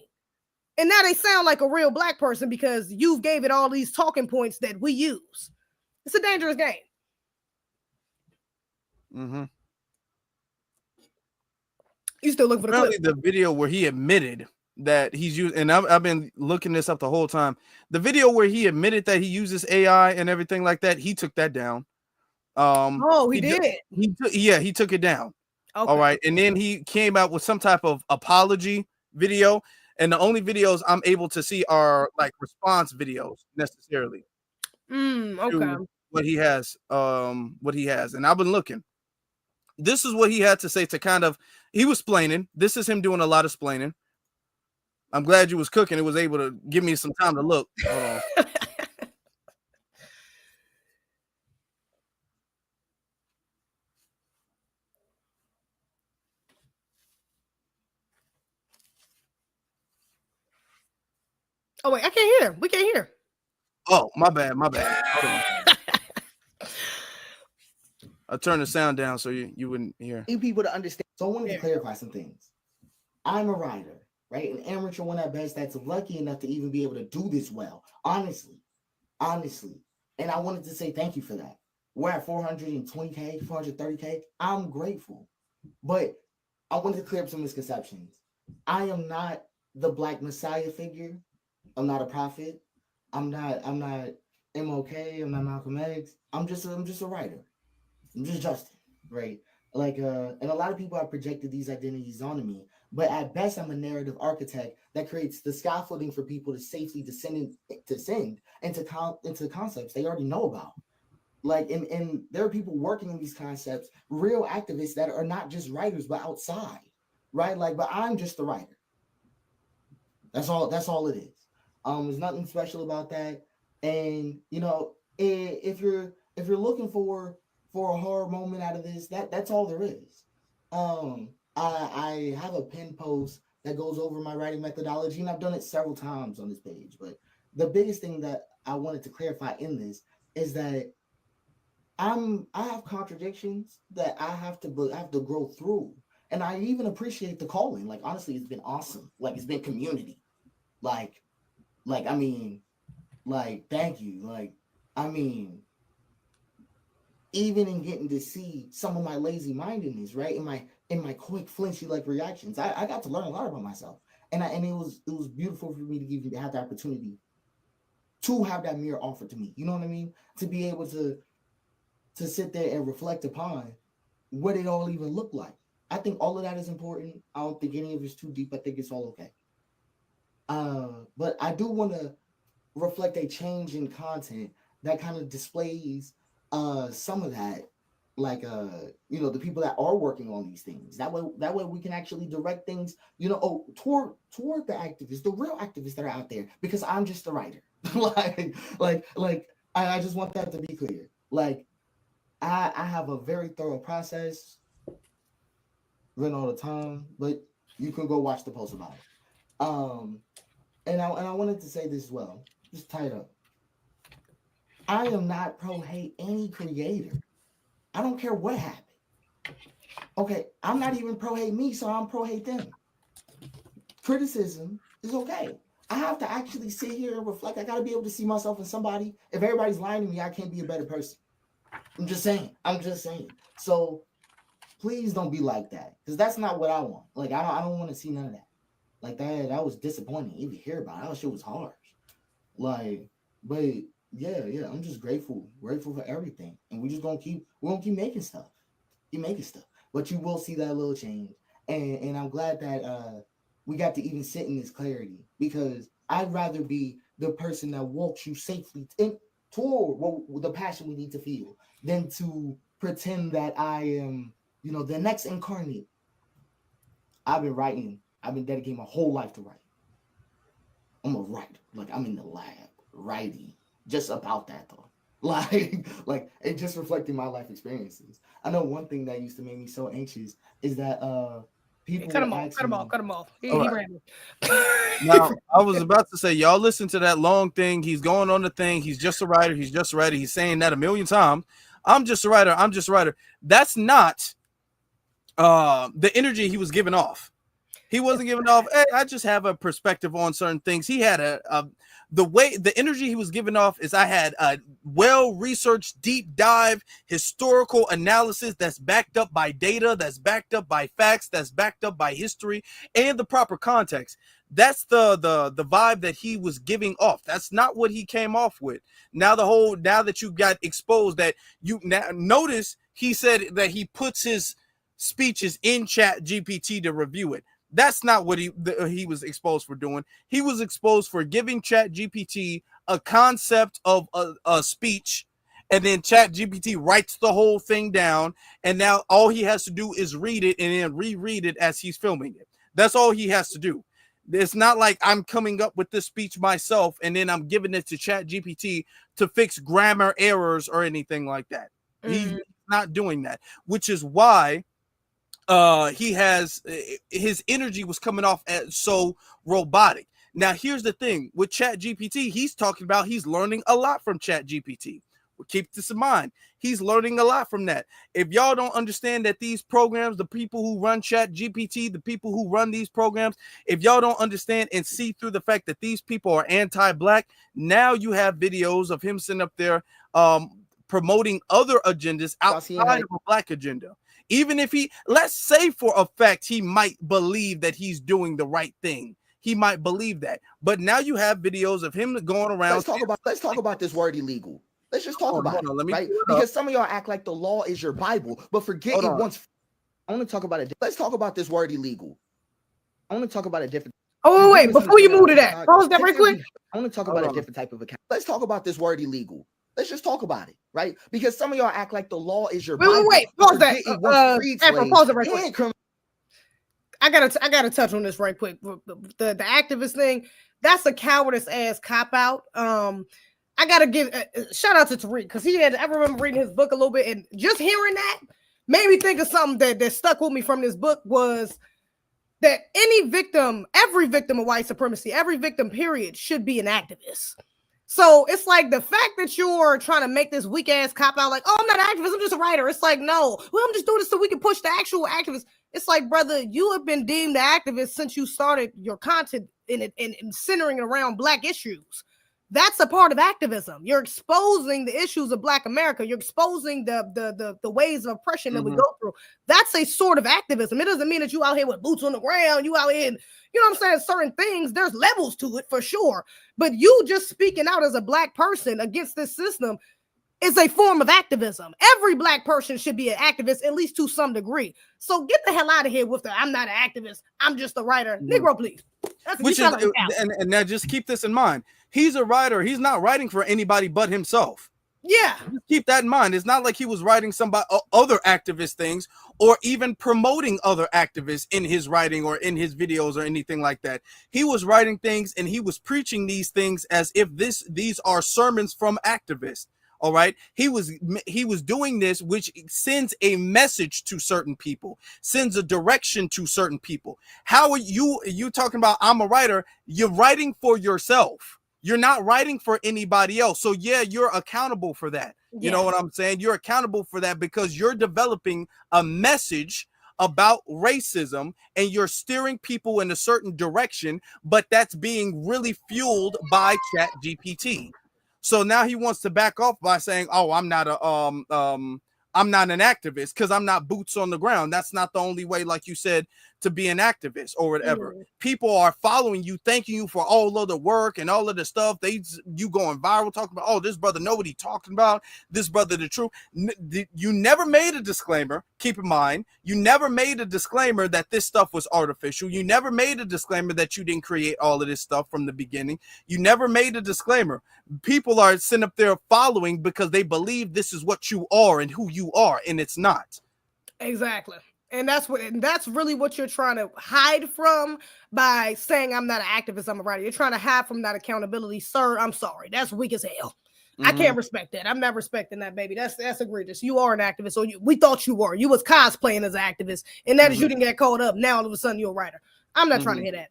And now they sound like a real Black person because you gave it all these talking points that we use. It's a dangerous game. Mm-hmm. You still looking for the video where he admitted that he's used, and I've been looking this up the whole time. The video where he admitted that he uses AI and everything like that, he took that down. He did. He took it down. Okay. All right, and then he came out with some type of apology video, and the only videos I'm able to see are like response videos necessarily. Okay. What he has, and I've been looking. This is what he had to say to kind of, he was splaining. This is him doing a lot of splaining. I'm glad you was cooking. It was able to give me some time to look. Hold on. Oh wait, I can't hear. We can't hear. Oh, my bad. Hold on. I turned the sound down so you wouldn't hear. Need people to understand. So I wanted to clarify some things. I'm a writer, right? An amateur one at best that's lucky enough to even be able to do this well. Honestly. And I wanted to say thank you for that. We're at 420K, 430K. I'm grateful. But I wanted to clear up some misconceptions. I am not the Black Messiah figure. I'm not a prophet. I'm not MOK. I'm not Malcolm X. I'm just a writer. I'm just Justin, right? Like, and a lot of people have projected these identities onto me, but at best, I'm a narrative architect that creates the scaffolding for people to safely descend into concepts they already know about. Like, and there are people working in these concepts, real activists that are not just writers, but outside, right? Like, but I'm just a writer. That's all it is. There's nothing special about that. And you know, if you're looking for a horror moment out of this, that's all there is. I have a pinned post that goes over my writing methodology, and I've done it several times on this page. But the biggest thing that I wanted to clarify in this is that I have contradictions that I have to grow through, and I even appreciate the calling. Like, honestly, it's been awesome. Like, it's been community. Like I mean, like, thank you. Like, I mean, even in getting to see some of my lazy mindedness, right? In my quick flinchy like reactions, I got to learn a lot about myself, and it was beautiful for me to have the opportunity to have that mirror offered to me. You know what I mean? To be able to sit there and reflect upon what it all even looked like. I think all of that is important. I don't think any of it's too deep. I think it's all okay. But I do want to reflect a change in content that kind of displays some of that, like you know, the people that are working on these things. That way we can actually direct things, you know, toward the activists, the real activists that are out there, because I'm just a writer. I just want that to be clear. Like, I have a very thorough process written all the time, but you can go watch the post about it. And I wanted to say this as well, just tie it up. I am not pro-hate any creator. I don't care what happened. Okay, I'm not even pro-hate me, so I'm pro-hate them. Criticism is okay. I have to actually sit here and reflect. I got to be able to see myself in somebody. If everybody's lying to me, I can't be a better person. I'm just saying. So please don't be like that, because that's not what I want. Like, I don't want to see none of that. Like, that was disappointing. Even hear about it, that shit was harsh. Like, but yeah, I'm just grateful for everything, and we're gonna keep making stuff, But you will see that little change, and I'm glad that we got to even sit in this clarity, because I'd rather be the person that walks you safely toward the passion we need to feel than to pretend that I am, you know, the next incarnate. I've been writing. I've been dedicating my whole life to writing. I'm a writer. Like, I'm in the lab writing just about that though. Like it just reflecting my life experiences. I know one thing that used to make me so anxious is that people cut him off. He ran. Now, I was about to say, y'all listen to that long thing. He's going on the thing. He's just a writer. He's saying that a million times. I'm just a writer. That's not the energy he was giving off. He wasn't giving off, hey, I just have a perspective on certain things. He had the energy he was giving off is, I had a well-researched, deep dive, historical analysis that's backed up by data, that's backed up by facts, that's backed up by history and the proper context. That's the vibe that he was giving off. That's not what he came off with. Now that you got exposed, that you now notice he said that he puts his speeches in Chat GPT to review it. That's not what he was exposed for doing. He was exposed for giving ChatGPT a concept of a speech, and then ChatGPT writes the whole thing down, and now all he has to do is read it and then reread it as he's filming it. That's all he has to do. It's not like I'm coming up with this speech myself and then I'm giving it to ChatGPT to fix grammar errors or anything like that. He's not doing that, which is why he has his energy was coming off as so robotic. Now, here's the thing with ChatGPT, he's talking about he's learning a lot from ChatGPT. Well, keep this in mind. He's learning a lot from that. If y'all don't understand that these programs, the people who run ChatGPT, the people who run these programs, if y'all don't understand and see through the fact that these people are anti-black, now you have videos of him sitting up there promoting other agendas outside of a black agenda. Even if let's say for a fact he might believe that he's doing the right thing. He might believe that. But now you have videos of him going around. Let's talk about this word illegal. Let's just talk about it, right? Because some of y'all act like the law is your Bible, but forget it once. I want to talk about it. Let's talk about this word illegal. I want to talk about a different. Oh, wait, before you move to that, pause that right quick. I want to talk about a different type of account. Let's talk about this word illegal. Let's just talk about it, right? Because some of y'all act like the law is your Bible. Wait, pause that. Afro, pause it right quick. I gotta touch on this right quick. The activist thing, that's a cowardice ass cop out. I gotta give a shout out to Tariq because I remember reading his book a little bit, and just hearing that made me think of something that stuck with me from this book was that every victim of white supremacy, every victim, period, should be an activist. So it's like the fact that you're trying to make this weak ass cop out, like, oh, I'm not an activist, I'm just a writer. It's like, no, well, I'm just doing this so we can push the actual activists. It's like, brother, you have been deemed an activist since you started your content in centering around black issues. That's a part of activism. You're exposing the issues of Black America. You're exposing the ways of oppression that we go through. That's a sort of activism. It doesn't mean that you out here with boots on the ground. You out here, you know what I'm saying? Certain things, there's levels to it for sure. But you just speaking out as a black person against this system is a form of activism. Every black person should be an activist, at least to some degree. So get the hell out of here with the I'm not an activist, I'm just a writer. Negro, please. And now just keep this in mind. He's a writer. He's not writing for anybody but himself. Yeah. Just keep that in mind. It's not like he was writing somebody other activist things or even promoting other activists in his writing or in his videos or anything like that. He was writing things and he was preaching these things as if these are sermons from activists. All right. He was doing this, which sends a message to certain people, sends a direction to certain people. How are you talking about I'm a writer? You're writing for yourself. You're not writing for anybody else. So yeah, you're accountable for that. Yeah. You know what I'm saying? You're accountable for that because you're developing a message about racism and you're steering people in a certain direction, but that's being really fueled by ChatGPT. So now he wants to back off by saying, "Oh, I'm not an activist because I'm not boots on the ground." That's not the only way, like you said, to be an activist or whatever. People are following you, thanking you for all of the work and all of the stuff. You going viral talking about, oh, this brother know what he talking about. This brother the truth. You never made a disclaimer. Keep in mind, you never made a disclaimer that this stuff was artificial. You never made a disclaimer that you didn't create all of this stuff from the beginning. You never made a disclaimer. People are sitting up there following because they believe this is what you are and who you are, and it's not. Exactly. And that's really what you're trying to hide from by saying I'm not an activist, I'm a writer. You're trying to hide from that accountability. Sir, I'm sorry. That's weak as hell. I can't respect that. I'm not respecting that, baby. That's egregious. You are an activist. So we thought you were. You was cosplaying as an activist. And that is you didn't get caught up. Now all of a sudden you're a writer. I'm not trying to hear that.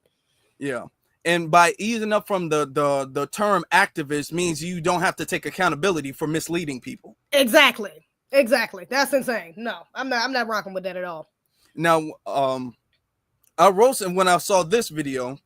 Yeah. And by easing up from the term activist means you don't have to take accountability for misleading people. Exactly. That's insane. No, I'm not rocking with that at all. Now, I wrote, and when I saw this video,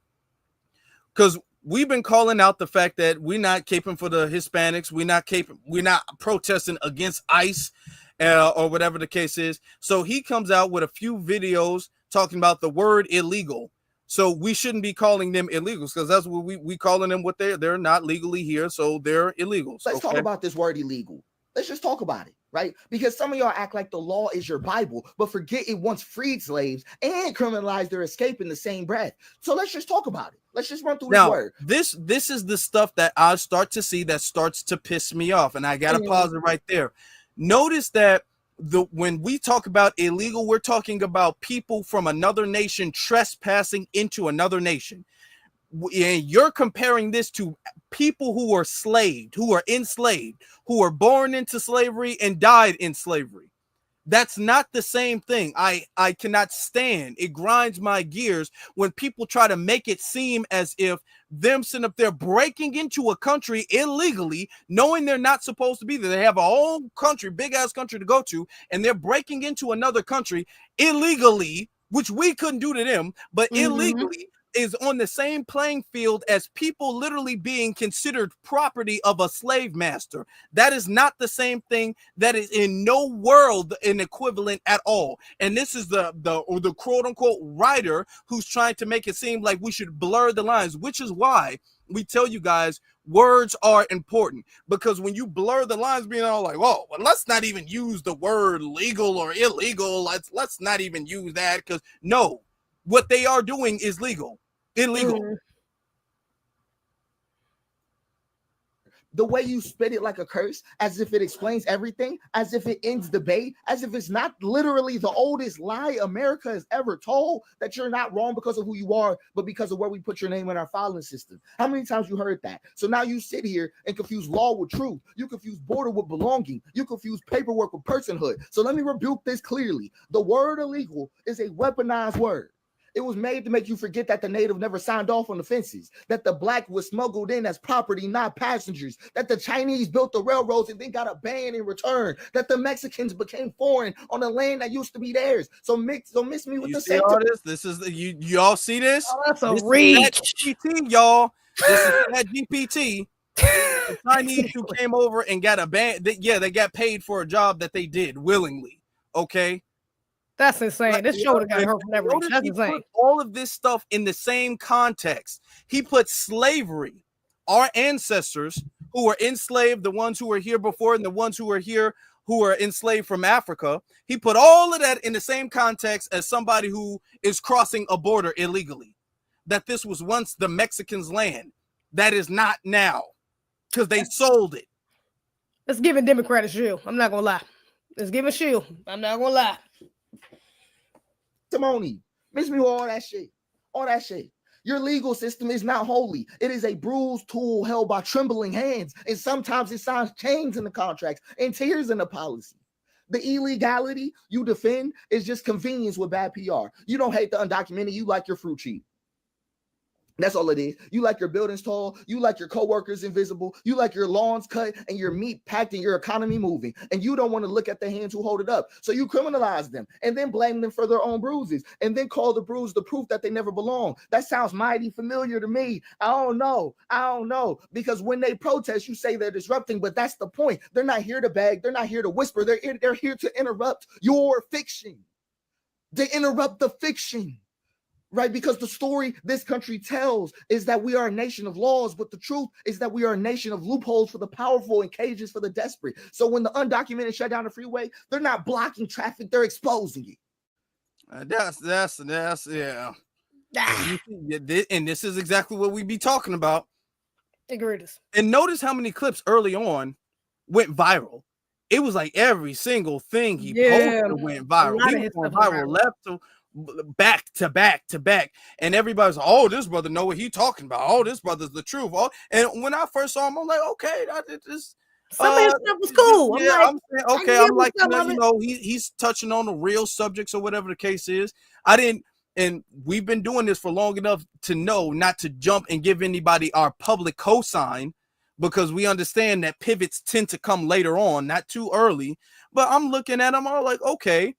because we've been calling out the fact that we're not caping for the Hispanics, we're not protesting against ICE or whatever the case is. So he comes out with a few videos talking about the word illegal. So we shouldn't be calling them illegals because that's what we calling them what they're not legally here, so they're illegals. Let's talk about this word illegal. Let's just talk about it, right? Because some of y'all act like the law is your Bible, but forget it once freed slaves and criminalized their escape in the same breath. So let's just talk about it. Let's just run through this word. This is the stuff that I start to see that starts to piss me off, and I gotta pause it right there. Notice that when we talk about illegal, we're talking about people from another nation trespassing into another nation. And you're comparing this to people who are enslaved, who were born into slavery and died in slavery. That's not the same thing. I cannot stand it. Grinds my gears when people try to make it seem as if them sitting up there breaking into a country illegally, knowing they're not supposed to be there. They have a whole country, big ass country to go to, and they're breaking into another country illegally, which we couldn't do to them, but illegally is on the same playing field as people literally being considered property of a slave master. That is not the same thing. That is in no world an equivalent at all. And this is the quote unquote writer who's trying to make it seem like we should blur the lines, which is why we tell you guys words are important, because when you blur the lines, being all like, whoa, well, let's not even use the word legal or illegal. Let's not even use that, because no, what they are doing is illegal. The way you spit it like a curse, as if it explains everything, as if it ends debate, as if it's not literally the oldest lie America has ever told, that you're not wrong because of who you are, but because of where we put your name in our filing system. How many times you heard that? So now you sit here and confuse law with truth. You confuse border with belonging. You confuse paperwork with personhood. So let me rebuke this clearly. The word illegal is a weaponized word. It was made to make you forget that the native never signed off on the fences, that the black was smuggled in as property, not passengers, that the Chinese built the railroads and then got a ban in return, that the Mexicans became foreign on the land that used to be theirs. So miss me with the same. This is y'all see this? Oh, that's a reach, GPT, y'all. This is that GPT. The Chinese who came over and got a ban. They got paid for a job that they did willingly. Okay. That's insane. This show got her from that reach. That's insane. All of this stuff in the same context. He put slavery, our ancestors who were enslaved, the ones who were here before and the ones who were here who were enslaved from Africa. He put all of that in the same context as somebody who is crossing a border illegally. That this was once the Mexicans' land. That is not now, because they sold it. Let's give a Democrat a shield. I'm not gonna lie. Let's give a shield. I'm not gonna lie. Testimony. Miss me with all that shit. All that shit. Your legal system is not holy. It is a bruised tool held by trembling hands. And sometimes it signs chains in the contracts and tears in the policy. The illegality you defend is just convenience with bad PR. You don't hate the undocumented. You like your fruit cheap. That's all it is. You like your buildings tall. You like your coworkers invisible. You like your lawns cut and your meat packed and your economy moving. And you don't want to look at the hands who hold it up. So you criminalize them and then blame them for their own bruises and then call the bruise the proof that they never belong. That sounds mighty familiar to me. I don't know. Because when they protest, you say they're disrupting, but that's the point. They're not here to beg. They're not here to whisper. They're here to interrupt your fiction. They interrupt the fiction. Right, because the story this country tells is that we are a nation of laws, but the truth is that we are a nation of loopholes for the powerful and cages for the desperate. So when the undocumented shut down the freeway, they're not blocking traffic, they're exposing it. That's yeah. And this is exactly what we be talking about. Agreed. And notice how many clips early on went viral. It was like every single thing he posted went viral. He went viral left to back to back, and everybody's like, oh, this brother know what he talking about. Oh, this brother's the truth. Oh, and when I first saw him, I'm like, okay, some of his stuff was cool. I'm like, he's touching on the real subjects or whatever the case is. And we've been doing this for long enough to know not to jump and give anybody our public cosign, because we understand that pivots tend to come later on, not too early. But I'm looking at him all like, okay,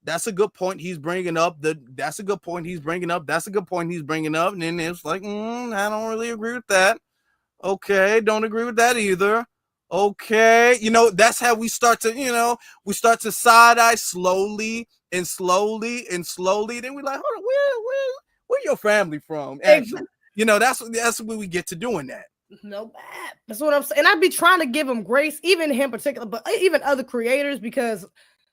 that's a good point he's bringing up. That's a good point he's bringing up. That's a good point he's bringing up. And then it's like, I don't really agree with that. Okay, don't agree with that either. Okay, that's how we start to, we start to side eye slowly and slowly and slowly. Then we're like, hold on, where your family from? Actually, that's when we get to doing that. No bad. That's what I'm saying. And I'd be trying to give him grace, even him in particular, but even other creators, because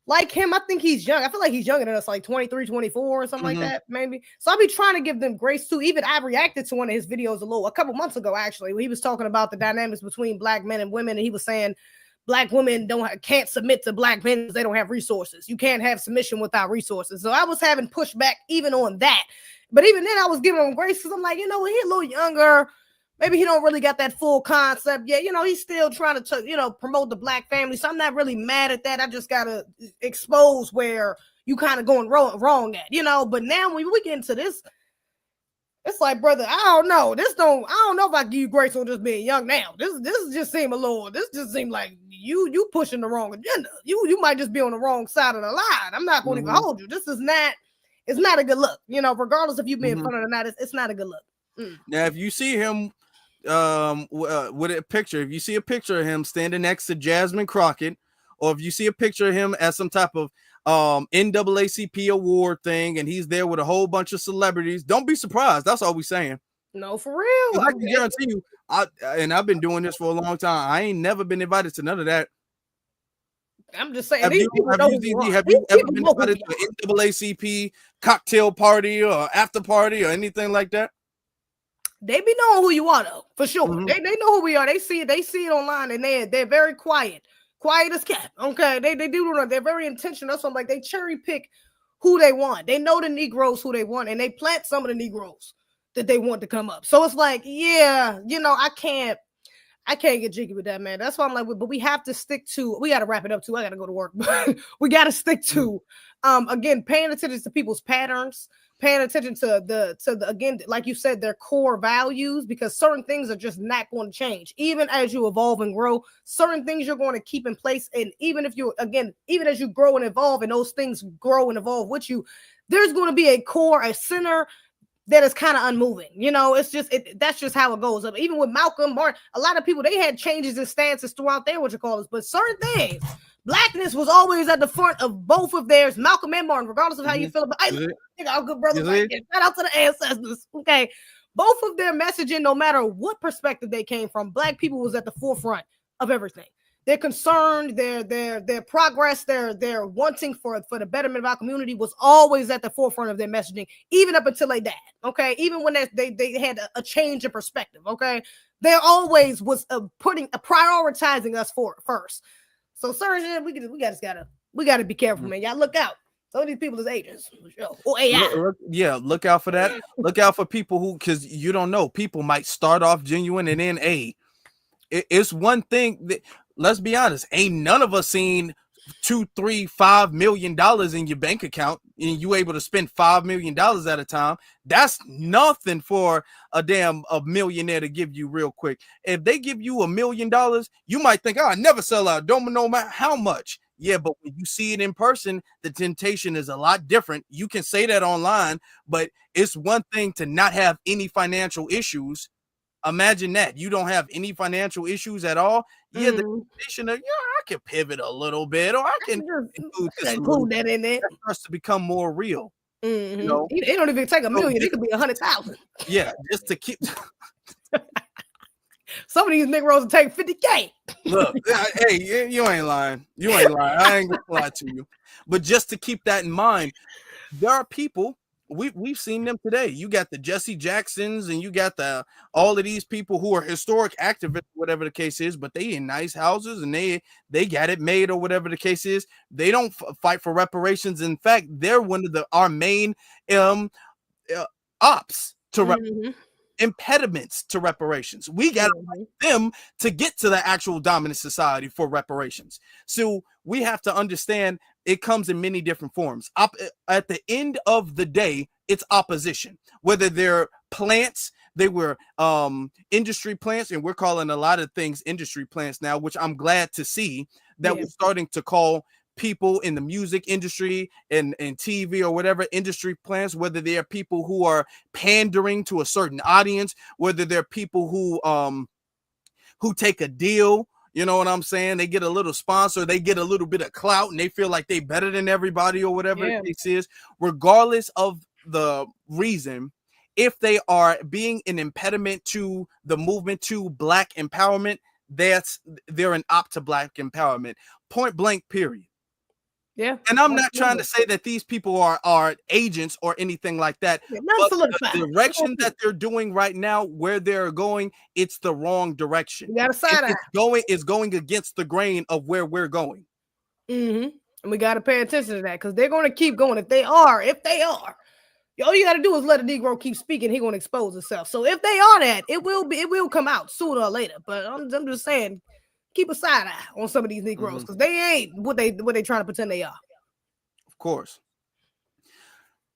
like him, I think he's young. I feel like he's younger than us, like 23, 24 or something like that, maybe. So I'll be trying to give them grace too. Even I reacted to one of his videos a couple months ago, actually, where he was talking about the dynamics between black men and women. And he was saying black women can't submit to black men because they don't have resources. You can't have submission without resources. So I was having pushback even on that. But even then I was giving him grace because I'm like, he's a little younger. Maybe he don't really got that full concept yet. He's still trying to, promote the black family. So I'm not really mad at that. I just got to expose where you kind of going wrong at, But now when we get into this, it's like, brother, I don't know. I don't know if I give you grace on just being young now. This just seem like you pushing the wrong agenda. You might just be on the wrong side of the line. I'm not going to even hold you. It's not a good look. Regardless if you being funny or not, it's not a good look. Now, if you see him with a picture, if you see a picture of him standing next to Jasmine Crockett, or if you see a picture of him at some type of NAACP award thing and he's there with a whole bunch of celebrities, don't be surprised. That's all we're saying. No, for real. I can guarantee you, I've been doing this for a long time. I ain't never been invited to none of that. I'm just saying. Have you ever been invited to an NAACP cocktail party or after party or anything like that? They be knowing who you are, though, for sure. They know who we are. They see it online, and they're very quiet as kept. Okay, they do. They're very intentional. That's why I'm like, they cherry pick who they want. They know the Negroes who they want, and they plant some of the Negroes that they want to come up. So it's like, yeah, I can't get jiggy with that, man. That's why I'm like, but we have to stick to. We got to wrap it up too. I got to go to work. We got to stick to, again, paying attention to people's patterns. Paying attention to the again, like you said, their core values, because certain things are just not going to change. Even as you evolve and grow, certain things you're going to keep in place. And even as you grow and evolve and those things grow and evolve with you, there's going to be a core, a center that is kind of unmoving. It's just, that's just how it goes. Even with Malcolm, Martin, a lot of people, they had changes in stances throughout their, but certain things, blackness was always at the front of both of theirs, Malcolm and Martin, regardless of how you feel about it. Our good brothers, shout out to the ancestors. Okay. Both of their messaging, no matter what perspective they came from, black people was at the forefront of everything. They're concerned, their progress, their wanting for the betterment of our community was always at the forefront of their messaging, even up until they died. Okay, even when they had a change in perspective. Okay, they always was prioritizing us first. So, sir, we gotta be careful, man. Y'all look out. Some of these people is agents or AI. Look out for that. Look out for people who, because you don't know, people might start off genuine and then it's one thing that, let's be honest, ain't none of us seen $2, $3, $5 million in your bank account and you able to spend $5 million at a time. That's nothing for a millionaire to give you real quick. If they give you $1 million, you might think, I never sell out. Don't no matter how much. Yeah, but when you see it in person, the temptation is a lot different. You can say that online, but it's one thing to not have any financial issues. Imagine that you don't have any financial issues at all. Yeah, the temptation of, I can pivot a little bit, or I can include that in there. That starts to become more real. It don't even take $1 million. It could be 100,000. Yeah, just to keep. Some of these Negroes will take 50K. Look, hey, you ain't lying. You ain't lying. I ain't gonna lie to you. But just to keep that in mind, there are people, we've seen them today. You got the Jesse Jacksons and you got all of these people who are historic activists, whatever the case is, but they in nice houses and they got it made or whatever the case is. They don't fight for reparations. In fact, they're one of our main ops to impediments to reparations. We got them to get to the actual dominant society for reparations. So we have to understand it comes in many different forms. At the end of the day, it's opposition, whether they're plants, they were industry plants, and we're calling a lot of things industry plants now, which I'm glad to see that we're starting to call people in the music industry and TV or whatever industry plans, whether they are people who are pandering to a certain audience, whether they're people who take a deal, you know what I'm saying? They get a little sponsor, they get a little bit of clout and they feel like they better than everybody or whatever the case is. Regardless of the reason, if they are being an impediment to the movement to Black empowerment, they're an op to Black empowerment. Point blank, period. Yeah. And I'm not trying to say that these people are agents or anything like that. Yeah, but the direction that they're doing right now, where they're going, it's the wrong direction. You got a side eye. It's going against the grain of where we're going. And we got to pay attention to that because they're going to keep going. If they are, all you got to do is let a Negro keep speaking. He's going to expose himself. So if they are that, it will come out sooner or later. But I'm just saying, keep a side eye on some of these Negroes because they ain't what they trying to pretend they are. Of course.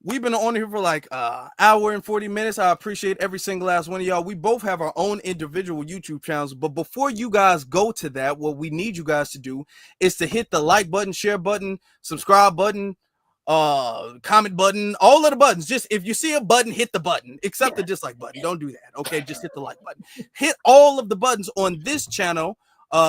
We've been on here for like hour and 40 minutes. I appreciate every single last one of y'all. We both have our own individual YouTube channels, but before you guys go to that, what we need you guys to do is to hit the like button, share button, subscribe button, comment button, all of the buttons. Just if you see a button, hit the button, except the dislike button. Don't do that. Okay, just hit the like button. Hit all of the buttons on this channel.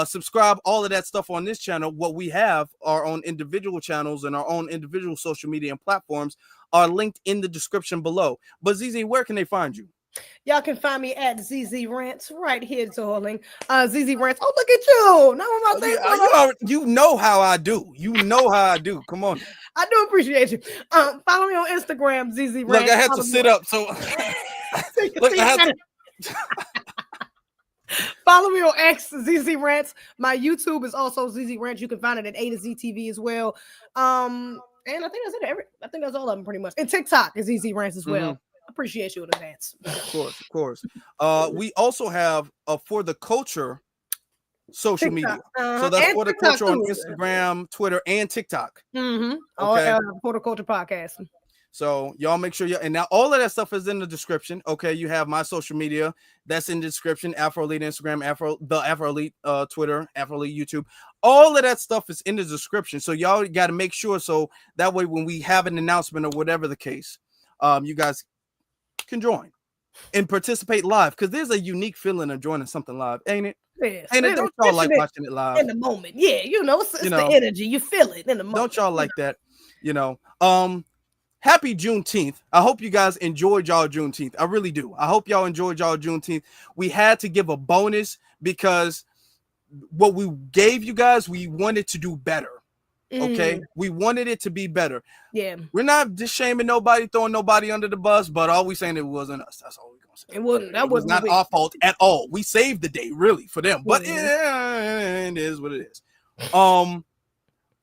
Subscribe, all of that stuff on this channel. What we have, our own individual channels and our own individual social media and platforms are linked in the description below. But ZEZE, where can they find you? Y'all can find me at ZEZE Rants right here, darling. ZEZE Rants. Oh, look at you. Now you know how I do. You know how I do. Come on. I do appreciate you. Follow me on Instagram, ZEZE Rants. Look, I had to sit up. So look, I had to. Follow me on X, ZEZE Rants. My YouTube is also ZEZE Rants. You can find it at A to Z TV as well. And I think that's it. I think that's all of them pretty much. And TikTok is ZEZE Rants as well. Appreciate you in advance. Of course. We also have For the Culture social media. So that's For the Culture on Instagram, Twitter, and TikTok. Okay. For the Culture podcast. So y'all make sure and now all of that stuff is in the description. Okay, you have my social media that's in the description. Afro Elite Instagram, the Afro Elite Twitter, Afro Elite YouTube. All of that stuff is in the description. So y'all got to make sure so that way when we have an announcement or whatever the case, you guys can join and participate live because there's a unique feeling of joining something live, ain't it? Yes. Ain't it? Don't y'all like watching it live in the moment? Yeah, it's the energy. You feel it in the moment. Don't y'all like that? Happy Juneteenth. I hope you guys enjoyed y'all Juneteenth. I really do. I hope y'all enjoyed y'all Juneteenth. We had to give a bonus because what we gave you guys, we wanted to do better. Okay? We wanted it to be better. Yeah. We're not just shaming nobody, throwing nobody under the bus, but all we saying it wasn't us. That's all we're going to say. It was not our fault at all. We saved the day, really, for them. But it is what it is.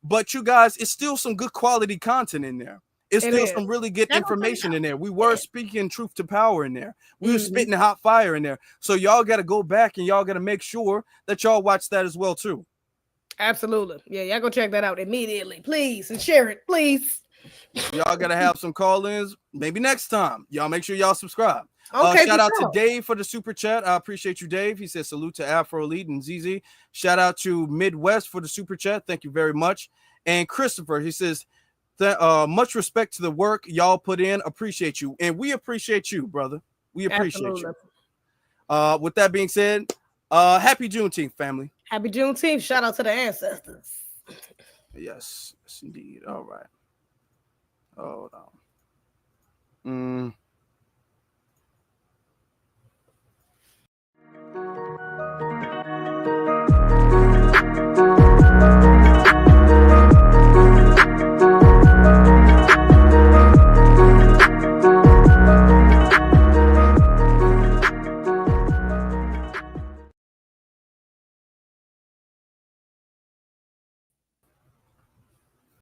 But you guys, it's still some good quality content in there. It's still some really good information in there. We were speaking truth to power in there. We were spitting hot fire in there. So y'all got to go back and y'all got to make sure that y'all watch that as well too. Absolutely. Yeah, y'all go check that out immediately, please, and share it, please. Y'all got to have some call-ins maybe next time. Y'all make sure y'all subscribe. Okay, shout out to Dave for the super chat. I appreciate you, Dave. He says salute to Afro Elite and ZEZE. Shout out to Midwest for the super chat. Thank you very much. And Christopher, he says, much respect to the work y'all put in. Appreciate you. And we appreciate you, brother. We appreciate you. With that being said, happy Juneteenth, family. Happy Juneteenth. Shout out to the ancestors. Yes, indeed. All right. Hold on.